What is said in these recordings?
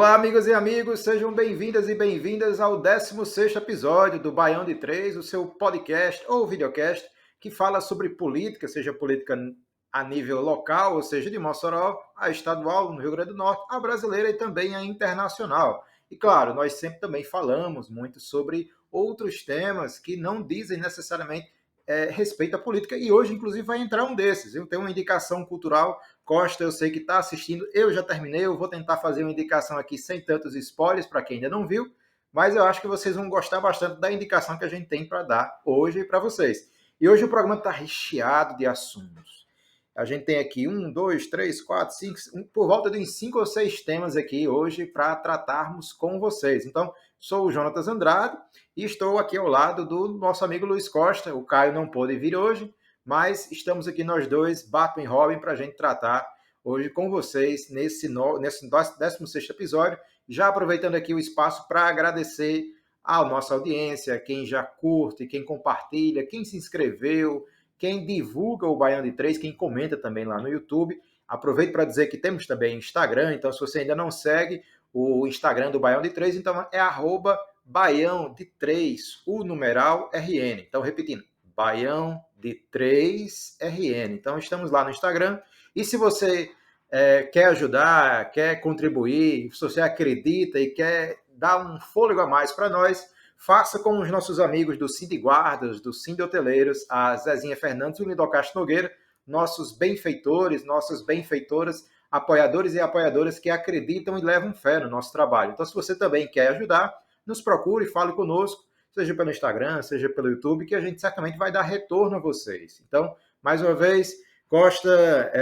Olá, amigas e amigos, sejam bem-vindas e bem-vindas ao 16º episódio do Baião de Três, o seu podcast ou videocast que fala sobre política, seja política a nível local, ou seja, de Mossoró, a estadual, no Rio Grande do Norte, a brasileira e também a internacional. E claro, nós sempre também falamos muito sobre outros temas que não dizem necessariamente respeito à política, e hoje, inclusive, vai entrar um desses. Eu tenho uma indicação cultural. Costa, eu sei que está assistindo, eu já terminei, eu vou tentar fazer uma indicação aqui sem tantos spoilers para quem ainda não viu, mas eu acho que vocês vão gostar bastante da indicação que a gente tem para dar hoje para vocês. E hoje o programa está recheado de assuntos. A gente tem aqui 4, 5, por volta de 5 ou 6 temas aqui hoje para tratarmos com vocês. Então, sou o Jonatas Andrade e estou aqui ao lado do nosso amigo Luiz Costa. O Caio não pôde vir hoje, mas estamos aqui nós dois, Batman e Robin, para a gente tratar hoje com vocês nesse 16º episódio, já aproveitando aqui o espaço para agradecer à nossa audiência, quem já curte, quem compartilha, quem se inscreveu, quem divulga o Baião de Três, quem comenta também lá no YouTube. Aproveito para dizer que temos também Instagram, então se você ainda não segue o Instagram do Baião de Três, então é @Baião de Três, o numeral RN. Então, repetindo, Baião de 3RN. Então, estamos lá no Instagram. E se você quer ajudar, quer contribuir, se você acredita e quer dar um fôlego a mais para nós, faça como os nossos amigos do Cindy Guardas, do Cindy Hoteleiros, a Zezinha Fernandes e o Lidocast Nogueira, nossos benfeitores, nossas benfeitoras, apoiadores e apoiadoras que acreditam e levam fé no nosso trabalho. Então, se você também quer ajudar, nos procure, fale conosco, seja pelo Instagram, seja pelo YouTube, que a gente certamente vai dar retorno a vocês. Então, mais uma vez, Costa,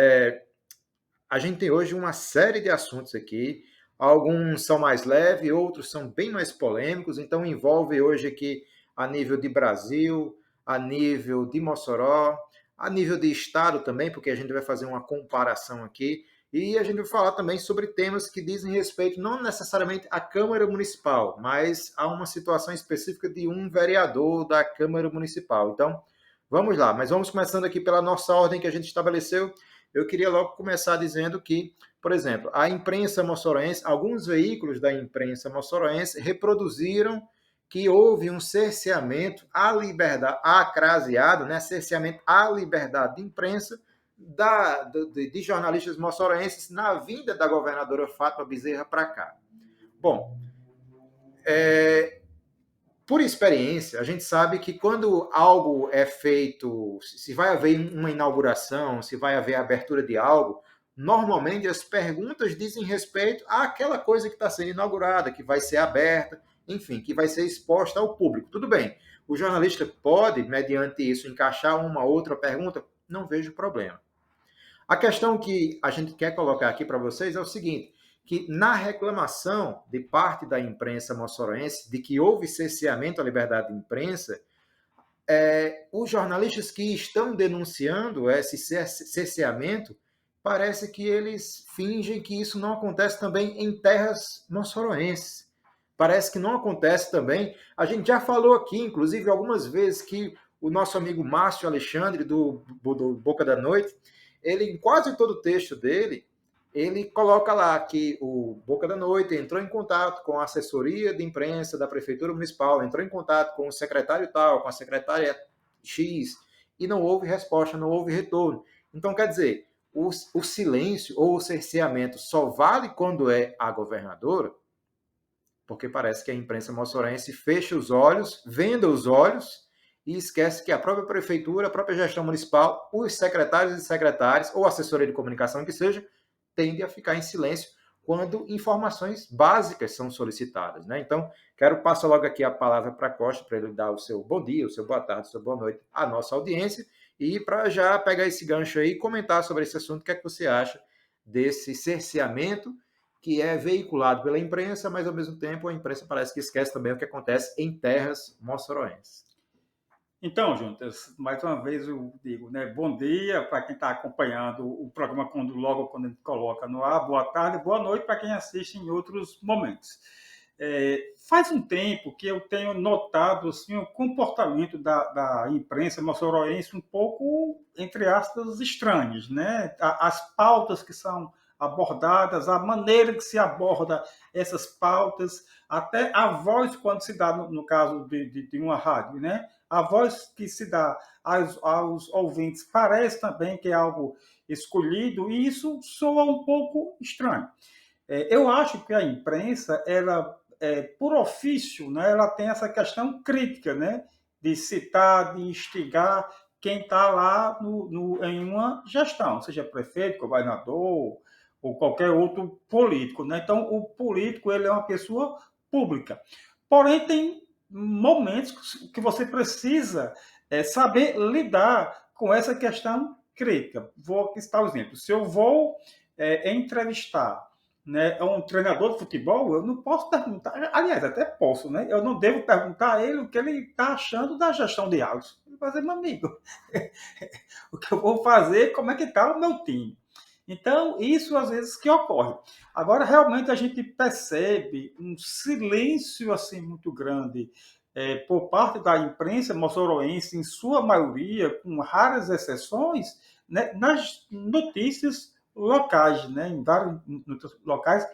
a gente tem hoje uma série de assuntos aqui. Alguns são mais leves, outros são bem mais polêmicos. Então, envolve hoje aqui a nível de Brasil, a nível de Mossoró, a nível de Estado também, porque a gente vai fazer uma comparação aqui. E a gente vai falar também sobre temas que dizem respeito não necessariamente à Câmara Municipal, mas a uma situação específica de um vereador da Câmara Municipal. Então, vamos lá. Mas vamos começando aqui pela nossa ordem que a gente estabeleceu. Eu queria logo começar dizendo que, por exemplo, a imprensa moçoroense, alguns veículos da imprensa moçoroense reproduziram que houve um cerceamento à liberdade, acraseado, né, cerceamento à liberdade de imprensa de jornalistas moçoroenses na vinda da governadora Fátima Bezerra para cá. Bom, por experiência, a gente sabe que quando algo é feito, se vai haver uma inauguração, se vai haver a abertura de algo, normalmente as perguntas dizem respeito àquela coisa que está sendo inaugurada, que vai ser aberta, enfim, que vai ser exposta ao público. Tudo bem, o jornalista pode, mediante isso, encaixar uma outra pergunta, não vejo problema. A questão que a gente quer colocar aqui para vocês é o seguinte, que na reclamação de parte da imprensa moçoroense de que houve cerceamento à liberdade de imprensa, os jornalistas que estão denunciando esse cerceamento, parece que eles fingem que isso não acontece também em terras moçoroenses. Parece que não acontece também. A gente já falou aqui, inclusive, algumas vezes que o nosso amigo Márcio Alexandre, do Boca da Noite, ele, em quase todo o texto dele, ele coloca lá que o Boca da Noite entrou em contato com a assessoria de imprensa da Prefeitura Municipal, entrou em contato com o secretário tal, com a secretária X, e não houve resposta, não houve retorno. Então, quer dizer, o silêncio ou o cerceamento só vale quando é a governadora, porque parece que a imprensa moçorense fecha os olhos, venda os olhos e esquece que a própria prefeitura, a própria gestão municipal, os secretários e secretárias, ou assessoria de comunicação que seja, tende a ficar em silêncio quando informações básicas são solicitadas, né? Então, quero passar logo aqui a palavra para Costa, para ele dar o seu bom dia, o seu boa tarde, o seu boa noite à nossa audiência, e para já pegar esse gancho aí e comentar sobre esse assunto, o que é que você acha desse cerceamento que é veiculado pela imprensa, mas ao mesmo tempo a imprensa parece que esquece também o que acontece em terras moçoroenses. Então, Juntas, mais uma vez eu digo, né, bom dia para quem está acompanhando o programa quando a gente coloca no ar, boa tarde, boa noite para quem assiste em outros momentos. Faz um tempo que eu tenho notado assim, o comportamento da imprensa moçoroense um pouco, entre aspas, estranhos, né? As pautas que são abordadas, a maneira que se aborda essas pautas, até a voz quando se dá, no caso de uma rádio, né? A voz que se dá aos ouvintes parece também que é algo escolhido, e isso soa um pouco estranho. Eu acho que a imprensa, ela, por ofício, né, ela tem essa questão crítica, né, de citar, de instigar quem está lá em uma gestão, seja prefeito, governador ou qualquer outro político, né? Então, o político, ele é uma pessoa pública. Porém, tem momentos que você precisa saber lidar com essa questão crítica. Vou aqui citar o exemplo. Se eu vou entrevistar, né, um treinador de futebol, eu não posso perguntar, aliás, até posso, né? Eu não devo perguntar a ele o que ele está achando da gestão de Alisson. Ele vai dizer, meu amigo, o que eu vou fazer, como é que está o meu time. Então, isso às vezes que ocorre. Agora, realmente, a gente percebe um silêncio assim muito grande por parte da imprensa moçoroense, em sua maioria, com raras exceções, né, nas notícias locais, né? Em vários locais,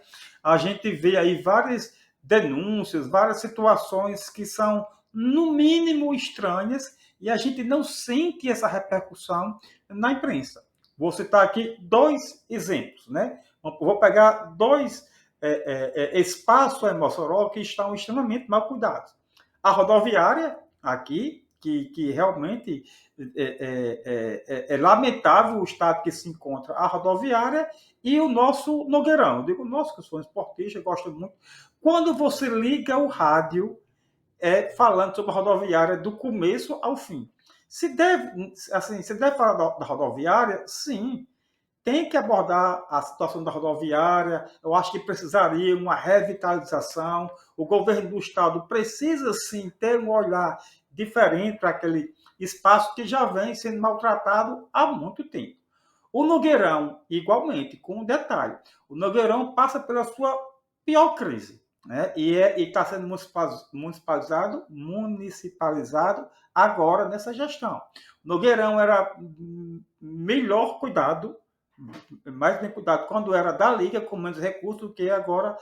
a gente vê aí várias denúncias, várias situações que são, no mínimo, estranhas, e a gente não sente essa repercussão na imprensa. Vou citar aqui dois exemplos, né? Vou pegar dois espaços em Mossoró que estão extremamente mal cuidados. A rodoviária, aqui, que realmente é lamentável o estado que se encontra a rodoviária, e o nosso Nogueirão. Eu digo, nossa, que eu sou um esportista, gosto muito. Quando você liga o rádio, falando sobre a rodoviária do começo ao fim. Se deve falar da rodoviária, sim. Tem que abordar a situação da rodoviária. Eu acho que precisaria uma revitalização. O governo do estado precisa, sim, ter um olhar diferente para aquele espaço que já vem sendo maltratado há muito tempo. O Nogueirão, igualmente, com um detalhe. O Nogueirão passa pela sua pior crise, né? E está sendo municipalizado agora nessa gestão. O Nogueirão era melhor cuidado, mais bem cuidado quando era da Liga, com menos recursos, do que agora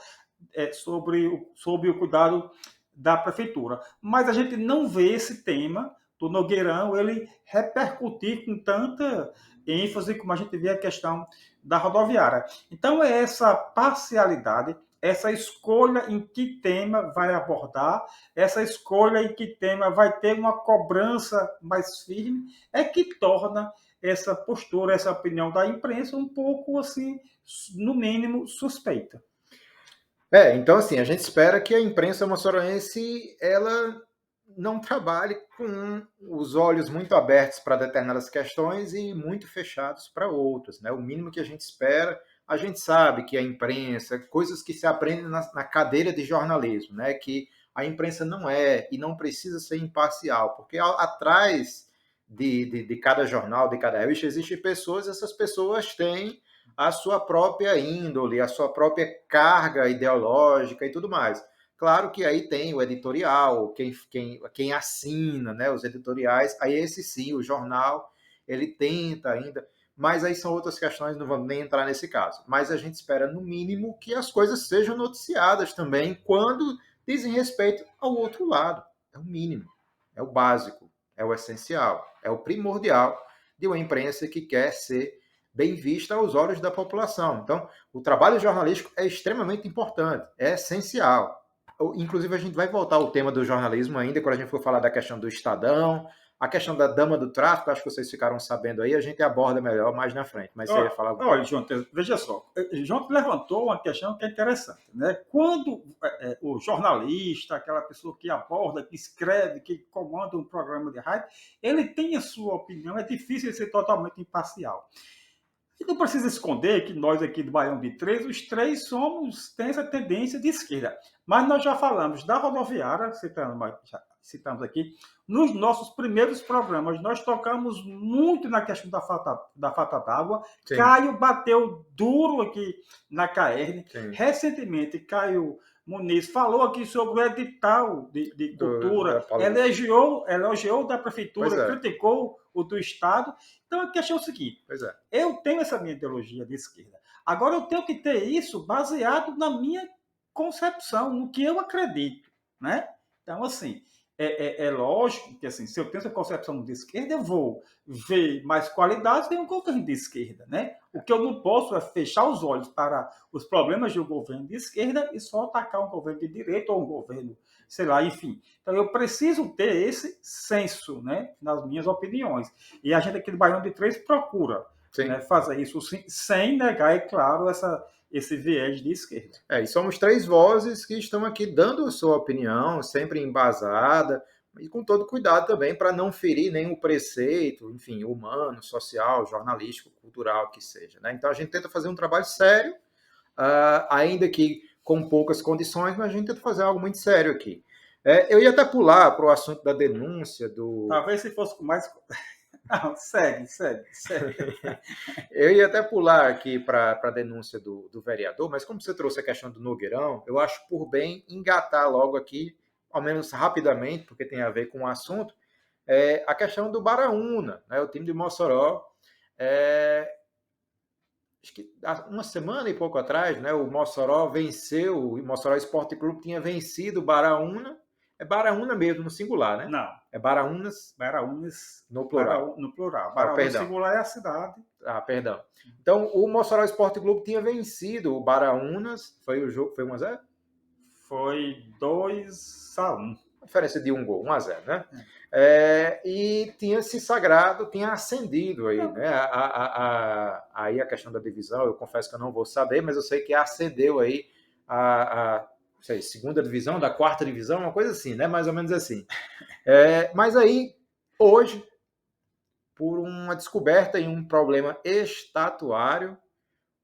sob o cuidado da Prefeitura. Mas a gente não vê esse tema do Nogueirão ele repercutir com tanta ênfase como a gente vê a questão da rodoviária. Então, é essa parcialidade, essa escolha em que tema vai abordar, essa escolha em que tema vai ter uma cobrança mais firme, é que torna essa postura, essa opinião da imprensa um pouco, assim, no mínimo, suspeita. Então, assim, a gente espera que a imprensa moçoroense, ela não trabalhe com os olhos muito abertos para determinadas questões e muito fechados para outras, né? O mínimo que a gente espera, a gente sabe que a imprensa, coisas que se aprendem na cadeira de jornalismo, né? Que a imprensa não é e não precisa ser imparcial, porque atrás de cada jornal, de cada revista, existem pessoas, essas pessoas têm a sua própria índole, a sua própria carga ideológica e tudo mais. Claro que aí tem o editorial, quem assina, né, os editoriais, aí esse sim, o jornal, ele tenta ainda, mas aí são outras questões, não vamos nem entrar nesse caso. Mas a gente espera, no mínimo, que as coisas sejam noticiadas também quando dizem respeito ao outro lado. É o mínimo, é o básico, é o essencial, é o primordial de uma imprensa que quer ser bem vista aos olhos da população. Então, o trabalho jornalístico é extremamente importante, é essencial. Inclusive, a gente vai voltar ao tema do jornalismo ainda, quando a gente for falar da questão do Estadão, a questão da dama do tráfico, acho que vocês ficaram sabendo aí, a gente aborda melhor mais na frente. Mas você ia falar alguma coisa? Olha, João, veja só, João levantou uma questão que é interessante, né? Quando o jornalista, aquela pessoa que aborda, que escreve, que comanda um programa de rádio, ele tem a sua opinião, é difícil ser totalmente imparcial. E não precisa esconder que nós aqui do Baião de Três, os três tem essa tendência de esquerda. Mas nós já falamos da rodoviária, citamos aqui, nos nossos primeiros programas, nós tocamos muito na questão da falta d'água. Caio bateu duro aqui na CAERN. Recentemente, Caio Muniz falou aqui sobre o edital de cultura, elogiou da prefeitura, criticou o do Estado. Então, a questão é o seguinte, eu tenho essa minha ideologia de esquerda. Agora, eu tenho que ter isso baseado na minha concepção, no que eu acredito, né? Então, assim, é lógico que, assim, se eu tenho essa concepção de esquerda, eu vou ver mais qualidades de um governo de esquerda, né? O que eu não posso é fechar os olhos para os problemas de um governo de esquerda e só atacar um governo de direita ou um governo, sei lá, enfim. Então, eu preciso ter esse senso, né, nas minhas opiniões. E a gente aqui do Baião de Três procura, né, fazer isso sem negar, é claro, esse viés de esquerda. E somos três vozes que estão aqui dando sua opinião, sempre embasada, e com todo cuidado também para não ferir nenhum preceito, enfim, humano, social, jornalístico, cultural, que seja. Né? Então a gente tenta fazer um trabalho sério, ainda que com poucas condições, mas a gente tenta fazer algo muito sério aqui. Eu ia até pular para o assunto da denúncia do... Talvez se fosse com mais... Não, segue. Eu ia até pular aqui para a denúncia do vereador, mas como você trouxe a questão do Nogueirão, eu acho por bem engatar logo aqui, ao menos rapidamente, porque tem a ver com o assunto, a questão do Baraúna, né, o time de Mossoró. Acho que há uma semana e pouco atrás, né, o Mossoró venceu, o Mossoró Esporte Clube tinha vencido o Baraúna. É Baraúna mesmo, no singular, né? Não. É Baraúnas. Baraúnas no plural. No plural. Baraúnas no singular é a cidade. Perdão. Então, o Mossoró Esporte Clube tinha vencido o Baraúnas. Foi o jogo, foi 1-0? Foi 2-1. Diferença de um gol, 1-0, né? E tinha se sagrado, tinha ascendido aí, né? Aí a questão da divisão, eu confesso que eu não vou saber, mas eu sei que ascendeu aí sei, segunda divisão, da quarta divisão, uma coisa assim, né? Mais ou menos assim. Mas aí, hoje, por uma descoberta e um problema estatuário,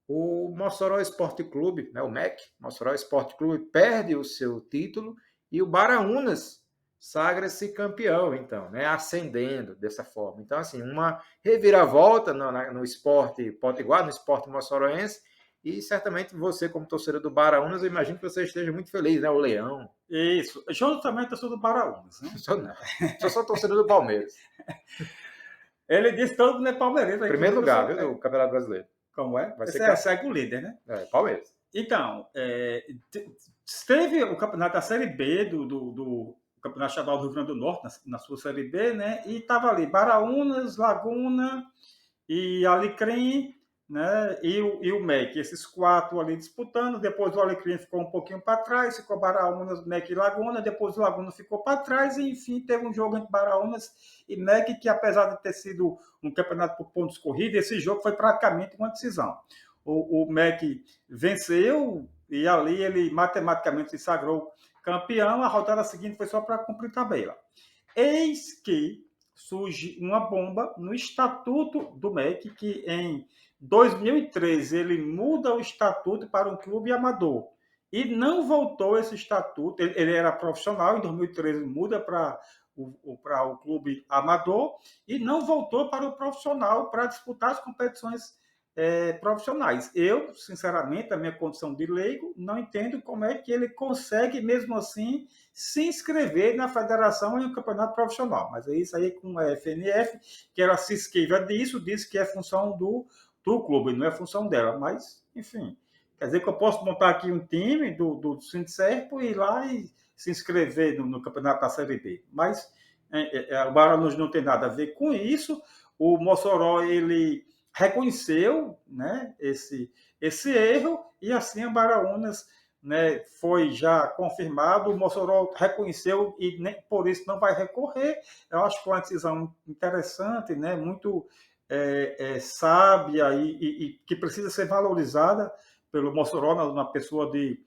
o Mossoró Esporte Clube, né, o MEC, Mossoró Esporte Clube, perde o seu título e o Baraúnas sagra-se campeão, então, né, ascendendo dessa forma. Então, assim, uma reviravolta no esporte potiguar, no esporte moçoroense, e certamente você, como torcedor do Baraúnas, eu imagino que você esteja muito feliz, né, o Leão. Isso, justamente eu sou do Baraúnas, né? Sou só torcedor do Palmeiras. Ele disse que todo mundo é palmeirense. Primeiro lugar, viu, do Campeonato Brasileiro. Como é? Vai ser segue o líder, né? Palmeiras. Então, teve o campeonato da Série B do Campeonato Estadual do Rio Grande do Norte, na sua Série B, né? E estava ali Baraúnas, Laguna e Alecrim, né? E o MEC, esses quatro ali disputando. Depois o Alecrim ficou um pouquinho para trás, ficou Baraúnas, MEC e Laguna. Depois o Laguna ficou para trás e, enfim, teve um jogo entre Baraúnas e MEC que, apesar de ter sido um campeonato por pontos corridos, esse jogo foi praticamente uma decisão. O MEC venceu e ali ele matematicamente se sagrou campeão. A rodada seguinte foi só para cumprir tabela. Eis que surge uma bomba no estatuto do MEC, que em 2013 ele muda o estatuto para um clube amador. E não voltou esse estatuto, ele era profissional, em 2013 muda para o clube amador e não voltou para o profissional para disputar as competições profissionais. Eu, sinceramente, a minha condição de leigo, não entendo como é que ele consegue, mesmo assim, se inscrever na federação em um campeonato profissional. Mas é isso aí com a FNF, que ela se esquiva disso, diz que é função do clube, não é função dela. Mas, enfim, quer dizer que eu posso montar aqui um time do Sindserpo e ir lá e se inscrever no campeonato da Série B. Mas o Baraúnas não tem nada a ver com isso. O Mossoró, ele reconheceu, né, esse erro e assim a Baraúnas, né, foi já confirmado. O Mossoró reconheceu e nem por isso não vai recorrer. Eu acho que é uma decisão interessante, né, muito sábia e que precisa ser valorizada pelo Mossoró na pessoa de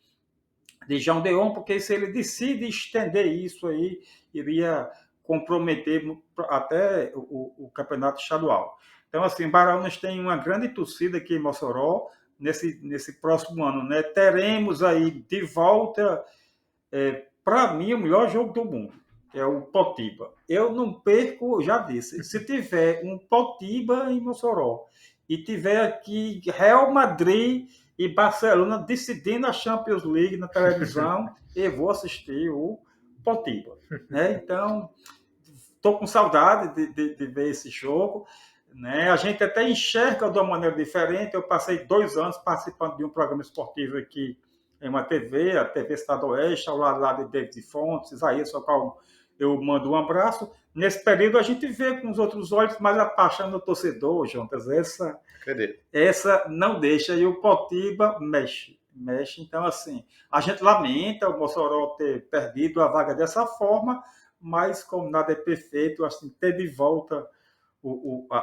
João Deon, porque se ele decide estender isso aí, iria comprometer até o campeonato estadual. Então, assim, Baraúnas tem uma grande torcida aqui em Mossoró nesse próximo ano, né? Teremos aí de volta, para mim, o melhor jogo do mundo, que é o Potiba. Eu não perco, já disse, se tiver um Potiba em Mossoró e tiver aqui Real Madrid e Barcelona decidindo a Champions League na televisão, eu vou assistir o Potiba, né? Então, estou com saudade de ver esse jogo. né? A gente até enxerga de uma maneira diferente. Eu passei 2 anos participando de um programa esportivo aqui em uma TV, a TV Estado Oeste, ao lado lá de David Fontes, Isaías, ao qual eu mando um abraço. Nesse período, a gente vê com os outros olhos mais a paixão do torcedor, Juntas. Essa não deixa. E o Potiba mexe. Então, assim, a gente lamenta o Mossoró ter perdido a vaga dessa forma, mas como nada é perfeito, assim, ter de volta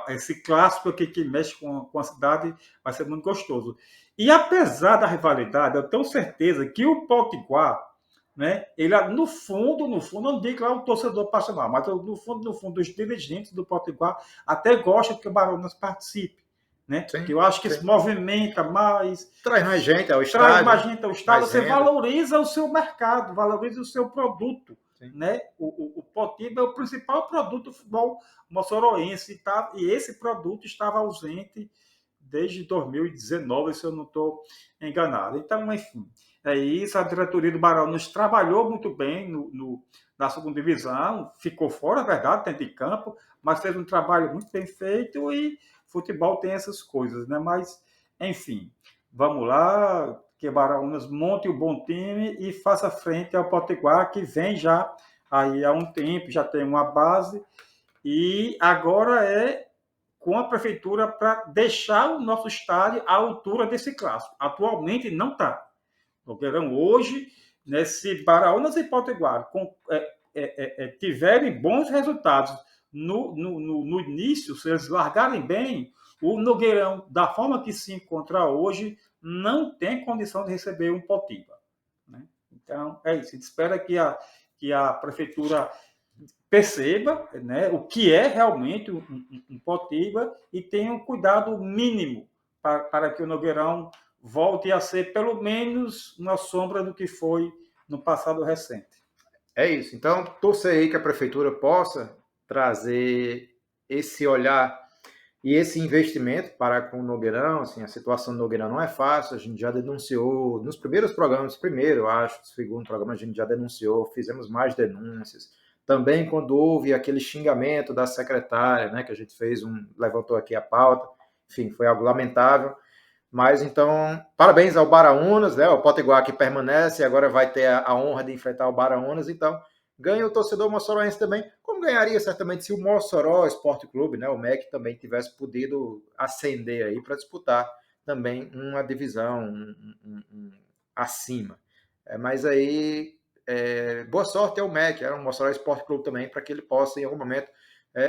esse clássico aqui que mexe com a cidade vai ser muito gostoso. E apesar da rivalidade, eu tenho certeza que o Potiguar, né, ele no fundo, não digo que lá o torcedor passional, mas no fundo, os dirigentes do Potiguar até gostam que o Baronas participe. Né? Sim, Que eu acho que sim. se movimenta mais. Traz mais gente ao estádio. Traz mais gente ao estádio, você valoriza o seu mercado, valoriza o seu produto. Né? O Potiba é o principal produto do futebol moçoroense, tá? E esse produto estava ausente desde 2019, se eu não estou enganado. Então, enfim, é isso. A diretoria do Baronas trabalhou muito bem na segunda divisão, ficou fora, é verdade, dentro de campo, mas fez um trabalho muito bem feito e futebol tem essas coisas, né? Mas, enfim, vamos lá, que Baraunas monte um bom time e faça frente ao Potiguar, que vem já aí há um tempo, já tem uma base, e agora é com a prefeitura para deixar o nosso estádio à altura desse clássico. Atualmente não está. Nogueirão hoje, né, se Baraunas e Potiguar tiverem bons resultados no início, se eles largarem bem, o Nogueirão, da forma que se encontra hoje, não tem condição de receber um Potiba. Né? Então, é isso. A gente espera que a prefeitura perceba, né, o que é realmente um Potiba e tenha um cuidado mínimo para que o Nogueirão volte a ser pelo menos uma sombra do que foi no passado recente. É isso. Então, torcer aí que a prefeitura possa trazer esse olhar e esse investimento para com o Nogueirão. Assim, a situação do Nogueirão não é fácil, a gente já denunciou nos primeiros programas, primeiro, acho, no segundo programa a gente já denunciou, fizemos mais denúncias. Também quando houve aquele xingamento da secretária, né, que a gente levantou aqui a pauta, enfim, foi algo lamentável. Mas então, parabéns ao Baraunas, né? O Potiguar que permanece, agora vai ter a honra de enfrentar o Baraunas, então ganha o torcedor moçoroense também, como ganharia certamente se o Mossoró Esporte Clube, né, o MEC, também tivesse podido ascender aí para disputar também uma divisão acima. Mas aí, boa sorte ao MEC, o Mossoró Esporte Clube também, para que ele possa em algum momento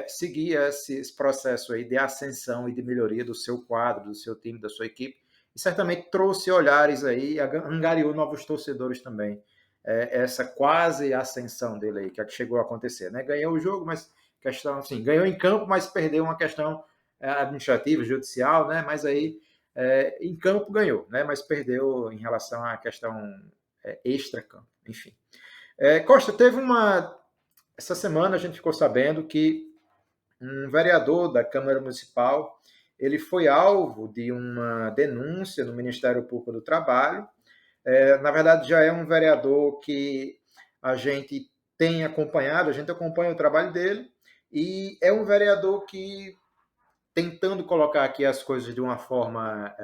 seguir esse processo aí de ascensão e de melhoria do seu quadro, do seu time, da sua equipe, e certamente trouxe olhares aí, angariou novos torcedores também. Essa quase ascensão dele aí, que é que chegou a acontecer, né? Ganhou o jogo, mas questão assim, ganhou em campo, mas perdeu uma questão administrativa, judicial, né? Mas aí em campo ganhou, né? Mas perdeu em relação à questão extra-campo, enfim. Costa, essa semana a gente ficou sabendo que um vereador da Câmara Municipal, ele foi alvo de uma denúncia no Ministério Público do Trabalho. Na verdade, já é um vereador que a gente tem acompanhado, a gente acompanha o trabalho dele, e é um vereador que, tentando colocar aqui as coisas de uma forma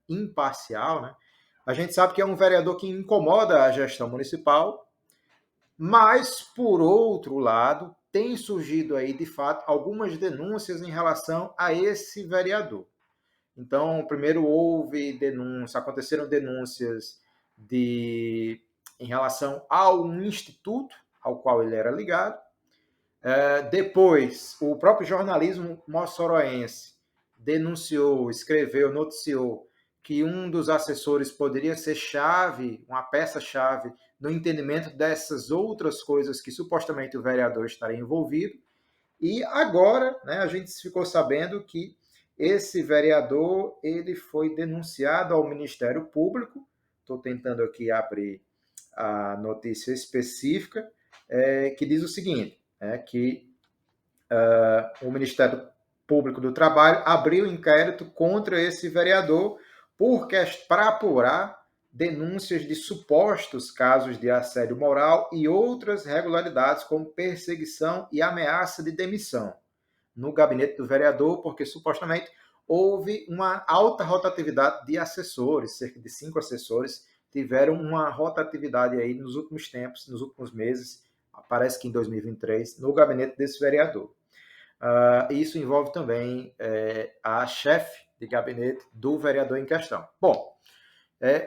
imparcial, né? A gente sabe que é um vereador que incomoda a gestão municipal, mas, por outro lado, tem surgido aí, de fato, algumas denúncias em relação a esse vereador. Então, primeiro aconteceram denúncias em relação a um instituto ao qual ele era ligado. Depois, o próprio jornalismo moçoroense noticiou que um dos assessores poderia ser uma peça-chave no entendimento dessas outras coisas que supostamente o vereador estaria envolvido. E agora, né, a gente ficou sabendo que esse vereador ele foi denunciado ao Ministério Público. Estou tentando aqui abrir a notícia específica, que diz o seguinte, que o Ministério Público do Trabalho abriu inquérito contra esse vereador para apurar denúncias de supostos casos de assédio moral e outras irregularidades, como perseguição e ameaça de demissão. no gabinete do vereador, porque supostamente houve uma alta rotatividade de assessores, cerca de 5 assessores tiveram uma rotatividade aí nos últimos tempos, nos últimos meses, parece que em 2023, no gabinete desse vereador. Isso envolve também a chefe de gabinete do vereador em questão. Bom,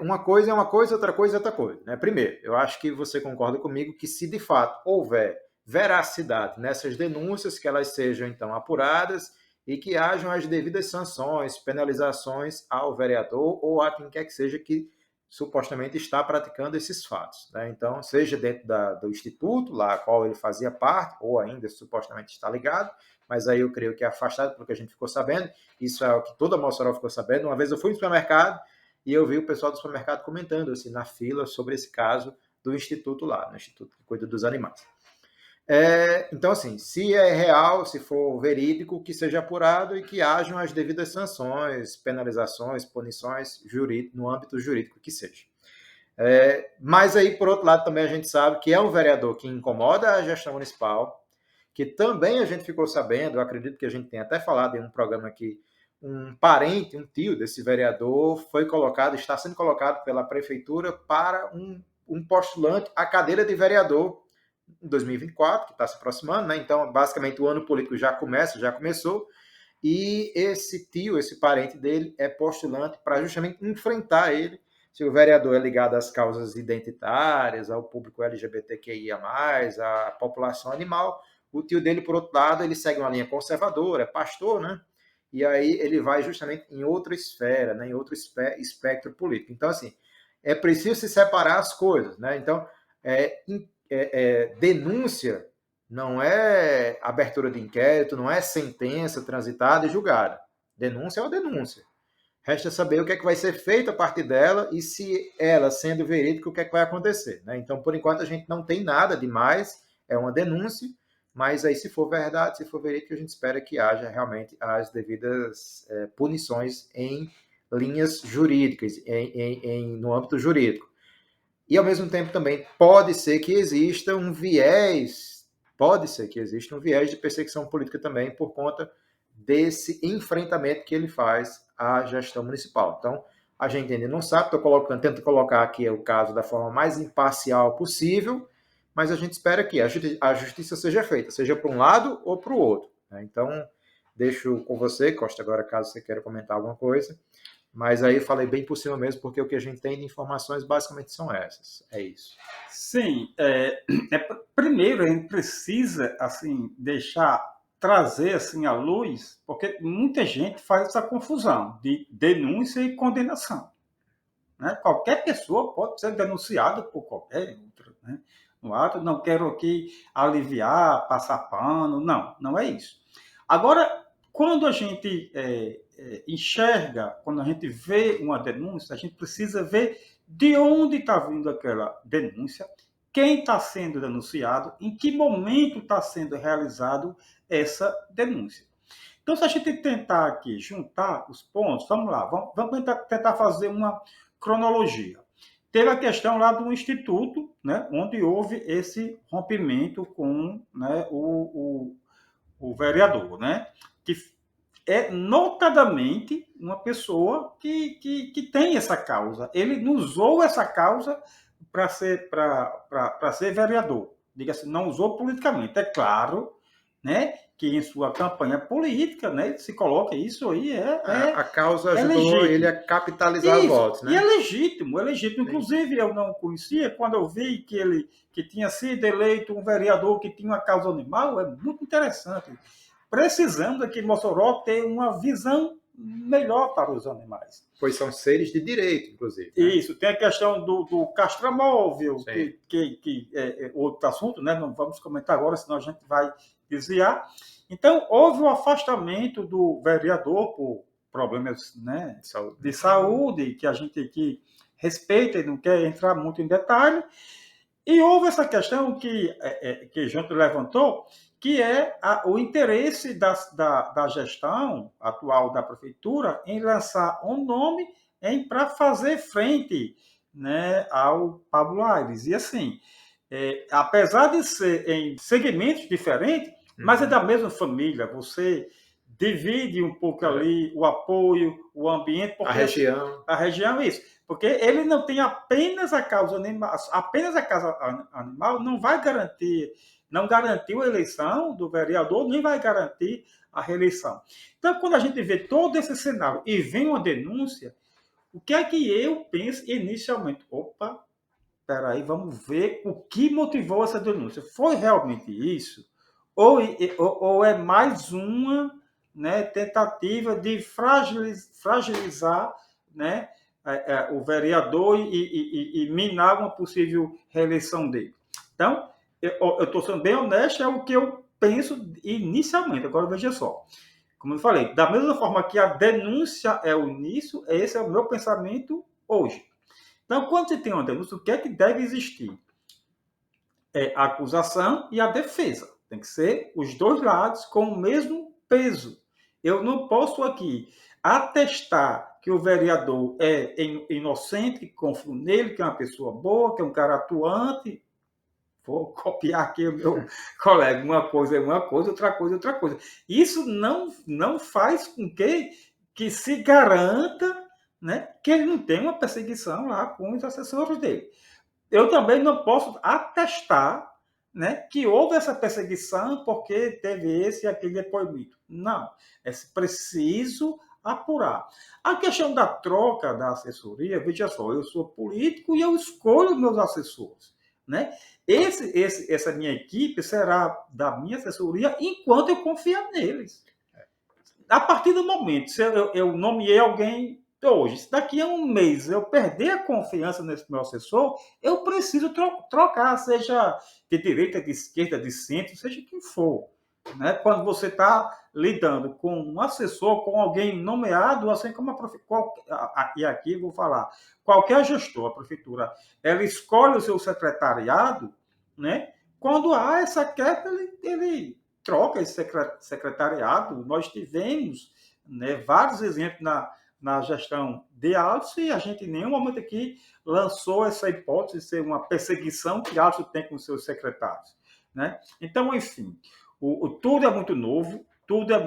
uma coisa é uma coisa, outra coisa é outra coisa. Né? Primeiro, eu acho que você concorda comigo que se de fato houver veracidade nessas denúncias, que elas sejam então apuradas e que hajam as devidas sanções, penalizações ao vereador ou a quem quer que seja que supostamente está praticando esses fatos. Né? Então, seja dentro do instituto, lá a qual ele fazia parte, ou ainda supostamente está ligado, mas aí eu creio que é afastado, pelo que a gente ficou sabendo. Isso é o que toda Mossoró ficou sabendo. Uma vez eu fui no supermercado e eu vi o pessoal do supermercado comentando assim, na fila sobre esse caso do instituto lá, no Instituto que cuida dos animais. Então, assim, se é real, se for verídico, que seja apurado e que hajam as devidas sanções, penalizações, punições no âmbito jurídico que seja. Mas aí, por outro lado, também a gente sabe que é um vereador que incomoda a gestão municipal, que também a gente ficou sabendo, eu acredito que a gente tem até falado em um programa aqui, um parente, um tio desse vereador está sendo colocado pela prefeitura para um postulante à cadeira de vereador em 2024, que está se aproximando, né? Então, basicamente, o ano político já começou, e esse tio, esse parente dele, é postulante para justamente enfrentar ele, se o vereador é ligado às causas identitárias, ao público LGBTQIA+, à população animal, o tio dele, por outro lado, ele segue uma linha conservadora, é pastor, né? E aí ele vai justamente em outra esfera, né? Em outro espectro político. Então, assim, é preciso se separar as coisas, né? Então, denúncia não é abertura de inquérito, não é sentença transitada e julgada. Denúncia é uma denúncia. Resta saber o que é que vai ser feito a partir dela e se ela, sendo verídica, o que é que vai acontecer. Né? Então, por enquanto, a gente não tem nada demais, é uma denúncia, mas aí, se for verdade, se for verídico, a gente espera que haja realmente as devidas punições em linhas jurídicas, no âmbito jurídico. E, ao mesmo tempo, também pode ser que exista um viés de perseguição política também por conta desse enfrentamento que ele faz à gestão municipal. Então, a gente ainda não sabe, tento colocar aqui o caso da forma mais imparcial possível, mas a gente espera que a justiça seja feita, seja para um lado ou para o outro. Né? Então, deixo com você, Costa, agora, caso você queira comentar alguma coisa. Mas aí eu falei bem por cima mesmo, porque o que a gente tem de informações basicamente são essas. É isso. Sim. Primeiro, a gente precisa assim, trazer assim, à luz, porque muita gente faz essa confusão de denúncia e condenação. Né? Qualquer pessoa pode ser denunciada por qualquer outra. Né? No ato, não quero aqui aliviar, passar pano, não é isso. Agora, quando a gente enxerga, quando a gente vê uma denúncia, a gente precisa ver de onde está vindo aquela denúncia, quem está sendo denunciado, em que momento está sendo realizado essa denúncia. Então, se a gente tentar aqui juntar os pontos, vamos lá, vamos tentar fazer uma cronologia. Teve a questão lá do Instituto, né, onde houve esse rompimento com, né, o vereador, né, que é notadamente uma pessoa que tem essa causa. Ele não usou essa causa para ser vereador. Diga-se, não usou politicamente. É claro, né, que em sua campanha política, né, ele se coloca, isso aí a causa ajudou ele a capitalizar isso, votos, né? E é legítimo. Inclusive, eu não conhecia, quando eu vi que tinha sido eleito um vereador que tinha uma causa animal, é muito interessante. Precisamos aqui em Mossoró ter uma visão melhor para os animais. Pois são seres de direito, inclusive. Né? Isso, tem a questão do castramóvel, que é outro assunto, né? Não vamos comentar agora, senão a gente vai desviar. Então, houve um afastamento do vereador por problemas, né, de saúde, que a gente aqui respeita e não quer entrar muito em detalhe. E houve essa questão que a gente levantou, que é o interesse da gestão atual da prefeitura em lançar um nome para fazer frente, né, ao Pablo Aires. E assim, apesar de ser em segmentos diferentes, Mas é da mesma família, você divide um pouco ali o apoio, o ambiente, porque A região é isso. Porque ele não tem apenas a causa animal, apenas a causa animal não vai garantir, não garantiu a eleição do vereador, nem vai garantir a reeleição. Então, quando a gente vê todo esse cenário e vem uma denúncia, o que é que eu penso inicialmente? Opa, peraí, vamos ver o que motivou essa denúncia. Foi realmente isso? Ou é mais uma, né, tentativa de fragilizar, né, o vereador e minar uma possível reeleição dele? Então, eu estou sendo bem honesto, é o que eu penso inicialmente. Agora, veja só. Como eu falei, da mesma forma que a denúncia é o início, esse é o meu pensamento hoje. Então, quando você tem uma denúncia, o que é que deve existir? É a acusação e a defesa. Tem que ser os dois lados com o mesmo peso. Eu não posso aqui atestar que o vereador é inocente, que confio nele, que é uma pessoa boa, que é um cara atuante. Vou copiar aqui o meu colega. Uma coisa é uma coisa, outra coisa é outra coisa. Isso não faz com que se garanta, né, que ele não tem uma perseguição lá com os assessores dele. Eu também não posso atestar, né, que houve essa perseguição porque teve esse e aquele depoimento. Não. É preciso apurar. A questão da troca da assessoria, veja só, eu sou político e eu escolho meus assessores, né? Essa minha equipe será da minha assessoria enquanto eu confiar neles. A partir do momento, se eu nomeei alguém hoje, se daqui a um mês eu perder a confiança nesse meu assessor, eu preciso trocar, seja de direita, de esquerda, de centro, seja quem for. Né? Quando você está lidando com um assessor, com alguém nomeado, assim como a prefeitura, e aqui eu vou falar, qualquer gestor, a prefeitura, ela escolhe o seu secretariado, né? Quando há essa queda, ele troca esse secretariado. Nós tivemos, né, vários exemplos na gestão de Alisson e a gente em nenhum momento aqui lançou essa hipótese de ser uma perseguição que Alisson tem com seus secretários. Né? Então, enfim, tudo é muito novo, tudo é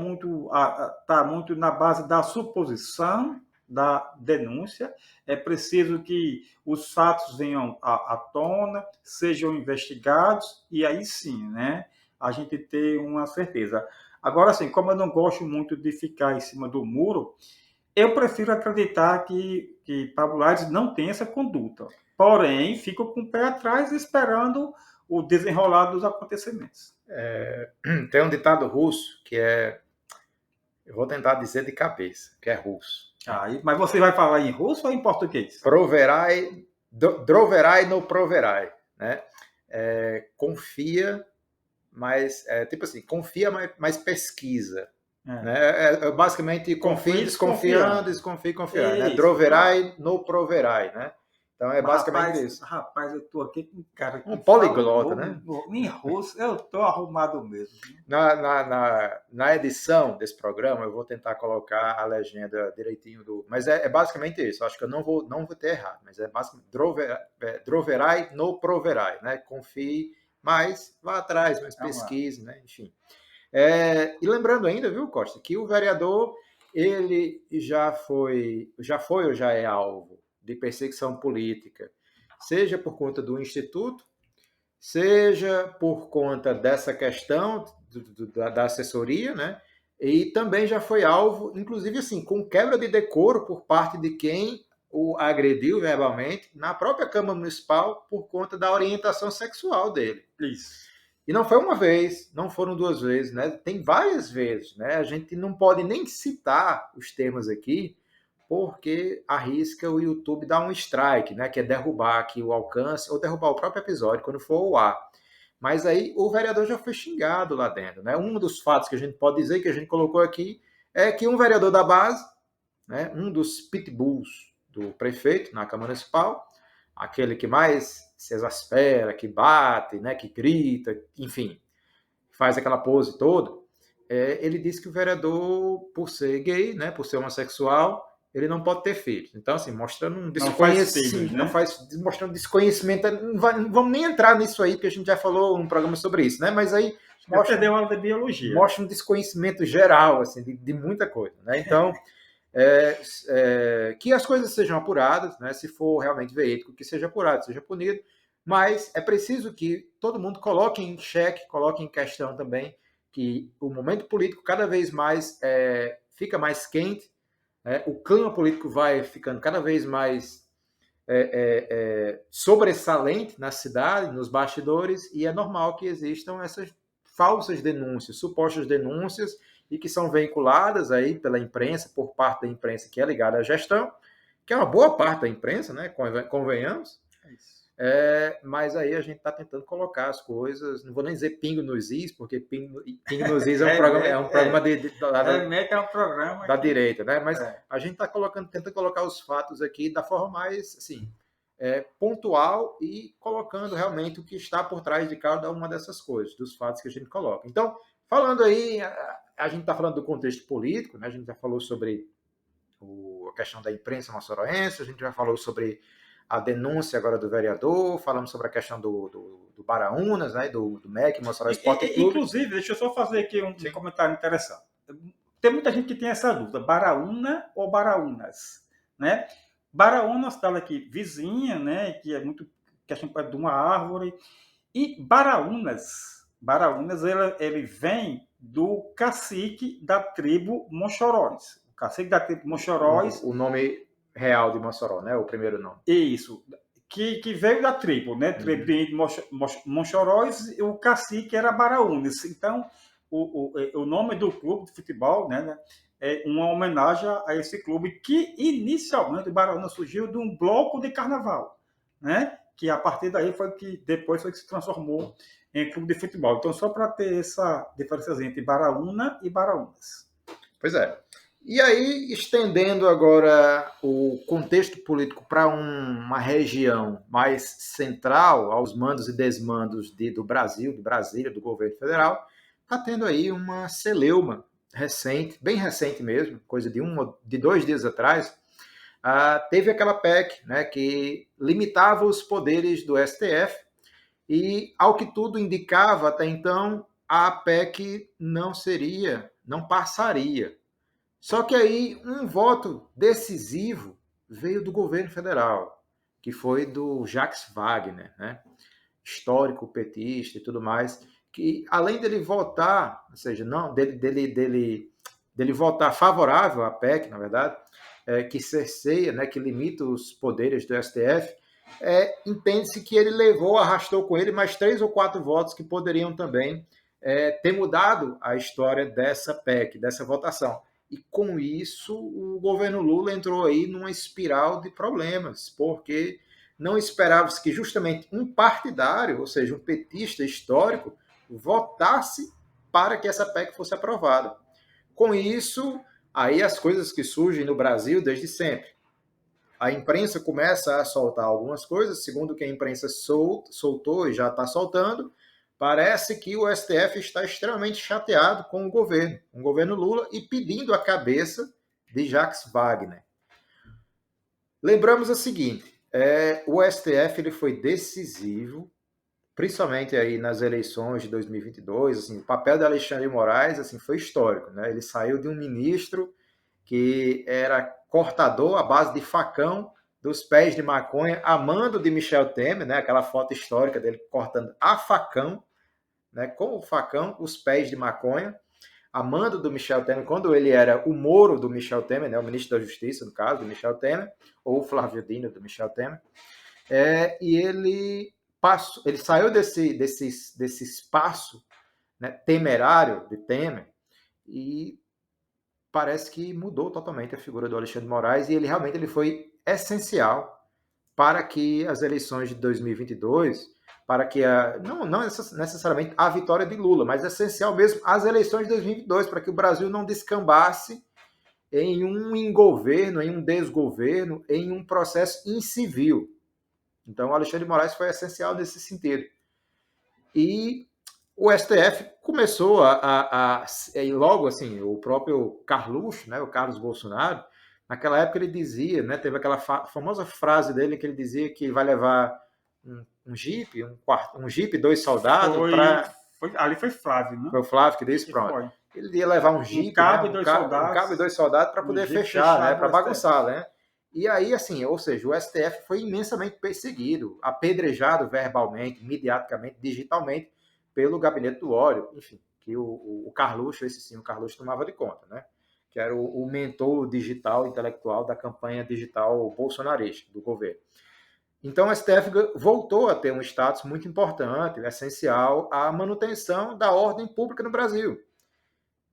está muito na base da suposição, da denúncia. É preciso que os fatos venham à tona, sejam investigados e aí sim, né, a gente ter uma certeza. Agora, assim, como eu não gosto muito de ficar em cima do muro, eu prefiro acreditar que Pablo Aires não tem essa conduta. Porém, fico com o pé atrás esperando o desenrolar dos acontecimentos. Tem um ditado russo que é... Eu vou tentar dizer de cabeça, que é russo. Mas você vai falar em russo ou em português? Proverai, droverai no proverai. Né? Confia, mas... tipo assim, confia, mas pesquisa. Né? Basicamente, confia desconfiando, desconfia confiando. Né? Droverai no proverai. Né? Então é basicamente isso. Rapaz, eu estou aqui com um cara que poliglota, né? Em russo, eu estou arrumado mesmo. Na edição desse programa, eu vou tentar colocar a legenda direitinho mas é basicamente isso. Acho que eu não vou ter errado, mas é basicamente droverai no proverai, né? Confie, mas vá atrás, mas pesquise, né? Enfim. E lembrando ainda, viu, Costa, que o vereador ele já foi ou já é alvo de perseguição política, seja por conta do Instituto, seja por conta dessa questão da assessoria, né? E também já foi alvo, inclusive assim, com quebra de decoro por parte de quem o agrediu verbalmente na própria Câmara Municipal por conta da orientação sexual dele. Isso. E não foi uma vez, não foram duas vezes, né? Tem várias vezes, né? A gente não pode nem citar os temas aqui, porque arrisca o YouTube dar um strike, né? Que é derrubar aqui o alcance ou derrubar o próprio episódio quando for ao ar. Mas aí o vereador já foi xingado lá dentro, né? Um dos fatos que a gente pode dizer, que a gente colocou aqui, é que um vereador da base, né? Um dos pitbulls do prefeito na Câmara Municipal, aquele que mais se exaspera, que bate, né? Que grita, enfim, faz aquela pose toda. Ele disse que o vereador, por ser gay, né? Por ser homossexual, ele não pode ter filhos. Então, assim, mostrando um Não faz filhos, não né? faz, mostrando desconhecimento. Não vamos nem entrar nisso aí, porque a gente já falou um programa sobre isso, né? Mas aí Já perdeu a aula de biologia. mostra um desconhecimento geral, assim, de muita coisa, né? Então, que as coisas sejam apuradas, né? Se for realmente verídico, que seja apurado, seja punido, mas é preciso que todo mundo coloque em xeque, coloque em questão também que o momento político cada vez mais fica mais quente, o clima político vai ficando cada vez mais sobressalente na cidade, nos bastidores, e é normal que existam essas falsas denúncias, supostas denúncias, e que são veiculadas aí pela imprensa, por parte da imprensa que é ligada à gestão, que é uma boa parte da imprensa, né? Convenhamos. Mas aí a gente está tentando colocar as coisas, não vou nem dizer pingo nos is, porque pingo nos is é um programa, é um programa um programa da direita, né? Mas a gente está tentando colocar os fatos aqui da forma mais assim, pontual e colocando realmente o que está por trás de cada uma dessas coisas, dos fatos que a gente coloca. Então, falando aí, a gente está falando do contexto político, né? A gente já falou sobre a questão da imprensa moçoroense, a gente já falou sobre a denúncia agora do vereador, falamos sobre a questão do Baraunas, né, do MEC, Mossoró Esporte Clube. Inclusive, deixa eu só fazer aqui um comentário interessante. Tem muita gente que tem essa dúvida, Baraúna ou Baraunas, né? Baraúna é uma cidade aqui vizinha, né, que é muito questão de uma árvore, e Baraunas ele vem do cacique da tribo Monchoróis. O cacique da tribo Monchoróis. O nome real de Mossoró, né? O primeiro nome. Isso. Que veio da tribo, né? Tribo de Monchoróis, e o cacique era Baraunas. Então, o nome do clube de futebol, né, é uma homenagem a esse clube que inicialmente Baraunas surgiu de um bloco de carnaval, né? Que a partir daí depois foi que se transformou em clube de futebol. Então, só para ter essa diferença entre Baraúna e Baraunas. Pois é. E aí, estendendo agora o contexto político para uma região mais central, aos mandos e desmandos do Brasil, de Brasília, do governo federal, está tendo aí uma celeuma recente, bem recente mesmo, coisa de 2 dias atrás, teve aquela PEC, né, que limitava os poderes do STF e, ao que tudo indicava até então, a PEC não passaria. Só que aí um voto decisivo veio do governo federal, que foi do Jacques Wagner, né? Histórico petista e tudo mais, que além dele votar, ou seja, não dele votar favorável à PEC, na verdade, que cerceia, né, que limita os poderes do STF, entende-se que ele arrastou com ele mais 3 ou 4 votos que poderiam também ter mudado a história dessa PEC, dessa votação. E com isso o governo Lula entrou aí numa espiral de problemas, porque não esperava-se que justamente um partidário, ou seja, um petista histórico, votasse para que essa PEC fosse aprovada. Com isso, aí as coisas que surgem no Brasil desde sempre. A imprensa começa a soltar algumas coisas, segundo o que a imprensa soltou e já está soltando, parece que o STF está extremamente chateado com o governo Lula, e pedindo a cabeça de Jacques Wagner. Lembramos o seguinte, o STF ele foi decisivo, principalmente aí nas eleições de 2022, assim, o papel de Alexandre de Moraes assim, foi histórico, né? Ele saiu de um ministro que era cortador à base de facão dos pés de maconha, a mando de Michel Temer, né? Aquela foto histórica dele cortando a facão, né? Com o facão, os pés de maconha, a mando do Michel Temer, quando ele era o Moro do Michel Temer, né? O ministro da Justiça, no caso, do Michel Temer, ou o Flávio Dino do Michel Temer, e ele saiu desse espaço, né, temerário de Temer, e parece que mudou totalmente a figura do Alexandre de Moraes, e ele realmente foi essencial para que as eleições de 2022, para que não necessariamente a vitória de Lula, mas essencial mesmo as eleições de 2022, para que o Brasil não descambasse em um ingoverno, em um desgoverno, em um processo incivil. Então, o Alexandre de Moraes foi essencial nesse sentido. E o STF começou logo assim, o próprio Carluxo, né, o Carlos Bolsonaro, naquela época ele dizia, né, teve aquela famosa frase dele que ele dizia que vai levar um Jeep, um Jeep, 2 soldados para... Ali foi Flávio, né? Foi o Flávio que disse, Que pronto. foi. Ele ia levar um Um Jeep, né, cabo e dois soldados. 2 soldados para poder Jeep fechar, né, fechado para do STF. bagunçar, né? E aí, assim, ou seja, o STF foi imensamente perseguido, apedrejado verbalmente, mediaticamente, digitalmente, pelo gabinete do ódio, enfim, que o Carluxo, esse sim, o Carluxo tomava de conta, né? Que era o mentor digital, intelectual da campanha digital bolsonarista do governo. Então, o STF voltou a ter um status muito importante, essencial à manutenção da ordem pública no Brasil.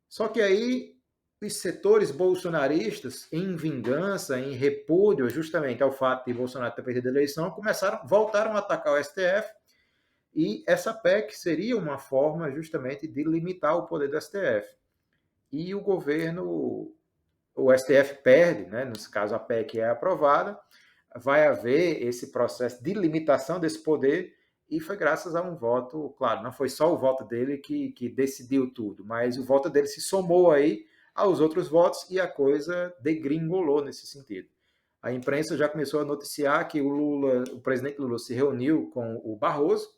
Só que aí os setores bolsonaristas, em vingança, em repúdio justamente ao fato de Bolsonaro ter perdido a eleição, voltaram a atacar o STF, e essa PEC seria uma forma justamente de limitar o poder do STF. E o governo, o STF perde, né? Nesse caso a PEC é aprovada, vai haver esse processo de limitação desse poder, e foi graças a um voto, claro, não foi só o voto dele que decidiu tudo, mas o voto dele se somou aí aos outros votos e a coisa degringolou nesse sentido. A imprensa já começou a noticiar que o presidente Lula se reuniu com o Barroso,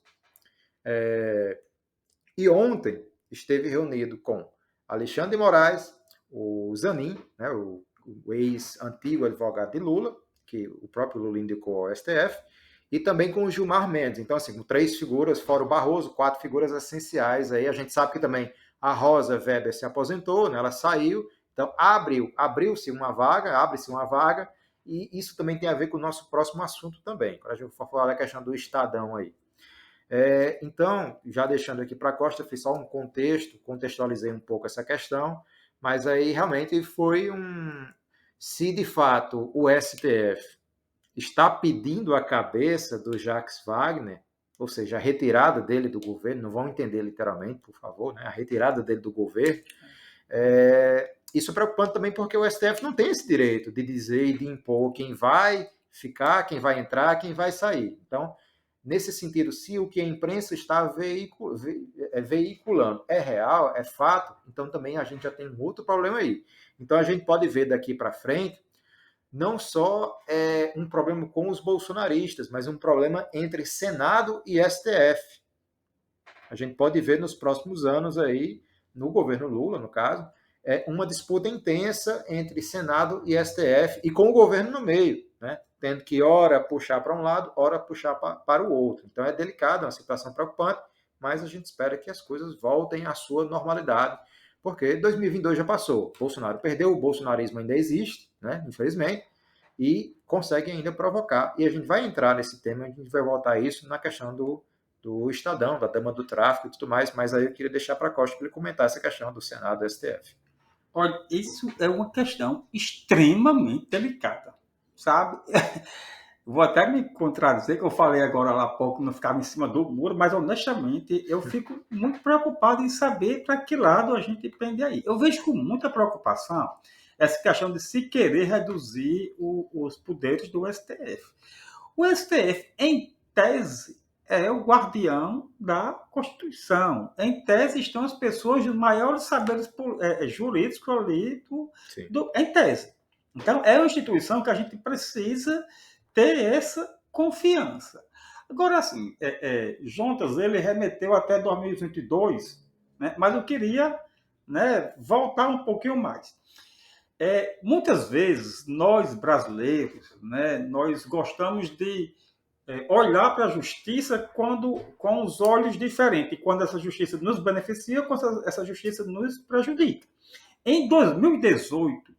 e ontem esteve reunido com Alexandre de Moraes, o Zanin, né, o ex-antigo advogado de Lula, que o próprio Lula indicou ao STF, e também com o Gilmar Mendes. Então, assim, com 3 figuras, fora o Barroso, 4 figuras essenciais. Aí a gente sabe que também a Rosa Weber se aposentou, né, ela saiu, então abriu-se uma vaga, abre-se uma vaga, e isso também tem a ver com o nosso próximo assunto também, quando a gente for falar da questão do Estadão aí. Então, já deixando aqui para a Costa, fiz só um contextualizei um pouco essa questão, mas aí realmente foi se de fato o STF está pedindo a cabeça do Jacques Wagner, ou seja, a retirada dele do governo, não vão entender literalmente, por favor, né? A retirada dele do governo, isso é preocupante também porque o STF não tem esse direito de dizer e de impor quem vai ficar, quem vai entrar, quem vai sair. Então, nesse sentido, se o que a imprensa está veiculando é real, é fato, então também a gente já tem um outro problema aí. Então a gente pode ver daqui para frente não só um problema com os bolsonaristas, mas um problema entre Senado e STF. A gente pode ver nos próximos anos aí, no governo Lula, no caso, uma disputa intensa entre Senado e STF, e com o governo no meio, né? Tendo que ora puxar para um lado, ora puxar para o outro. Então é delicado, é uma situação preocupante, mas a gente espera que as coisas voltem à sua normalidade, porque 2022 já passou, Bolsonaro perdeu, o bolsonarismo ainda existe, né? Infelizmente, e consegue ainda provocar. E a gente vai entrar nesse tema, a gente vai voltar a isso na questão do Estadão, da dama do tráfico e tudo mais, mas aí eu queria deixar para a Costa para ele comentar essa questão do Senado e do STF. Olha, isso é uma questão extremamente delicada, sabe? Vou até me contradizer, que eu falei agora lá há pouco, não ficava em cima do muro, mas honestamente eu fico muito preocupado em saber para que lado a gente pende aí. Eu vejo com muita preocupação essa questão de se querer reduzir os poderes do STF. O STF, em tese, é o guardião da Constituição. Em tese, estão as pessoas de maiores saberes jurídicos ali, em tese. Então, é uma instituição que a gente precisa ter essa confiança. Agora, assim, Juntas, ele remeteu até 2022, né, mas eu queria, né, voltar um pouquinho mais. Muitas vezes, nós brasileiros, né, nós gostamos de olhar para a justiça com os olhos diferentes, quando essa justiça nos beneficia, quando essa justiça nos prejudica. Em 2018,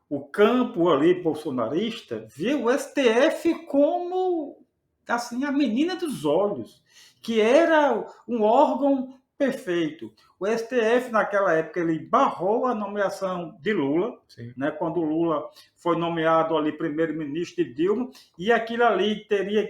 o campo ali bolsonarista viu o STF como assim a menina dos olhos, que era um órgão perfeito. O STF, naquela época, ele barrou a nomeação de Lula, né, quando Lula foi nomeado ali primeiro-ministro de Dilma, e aquilo ali teria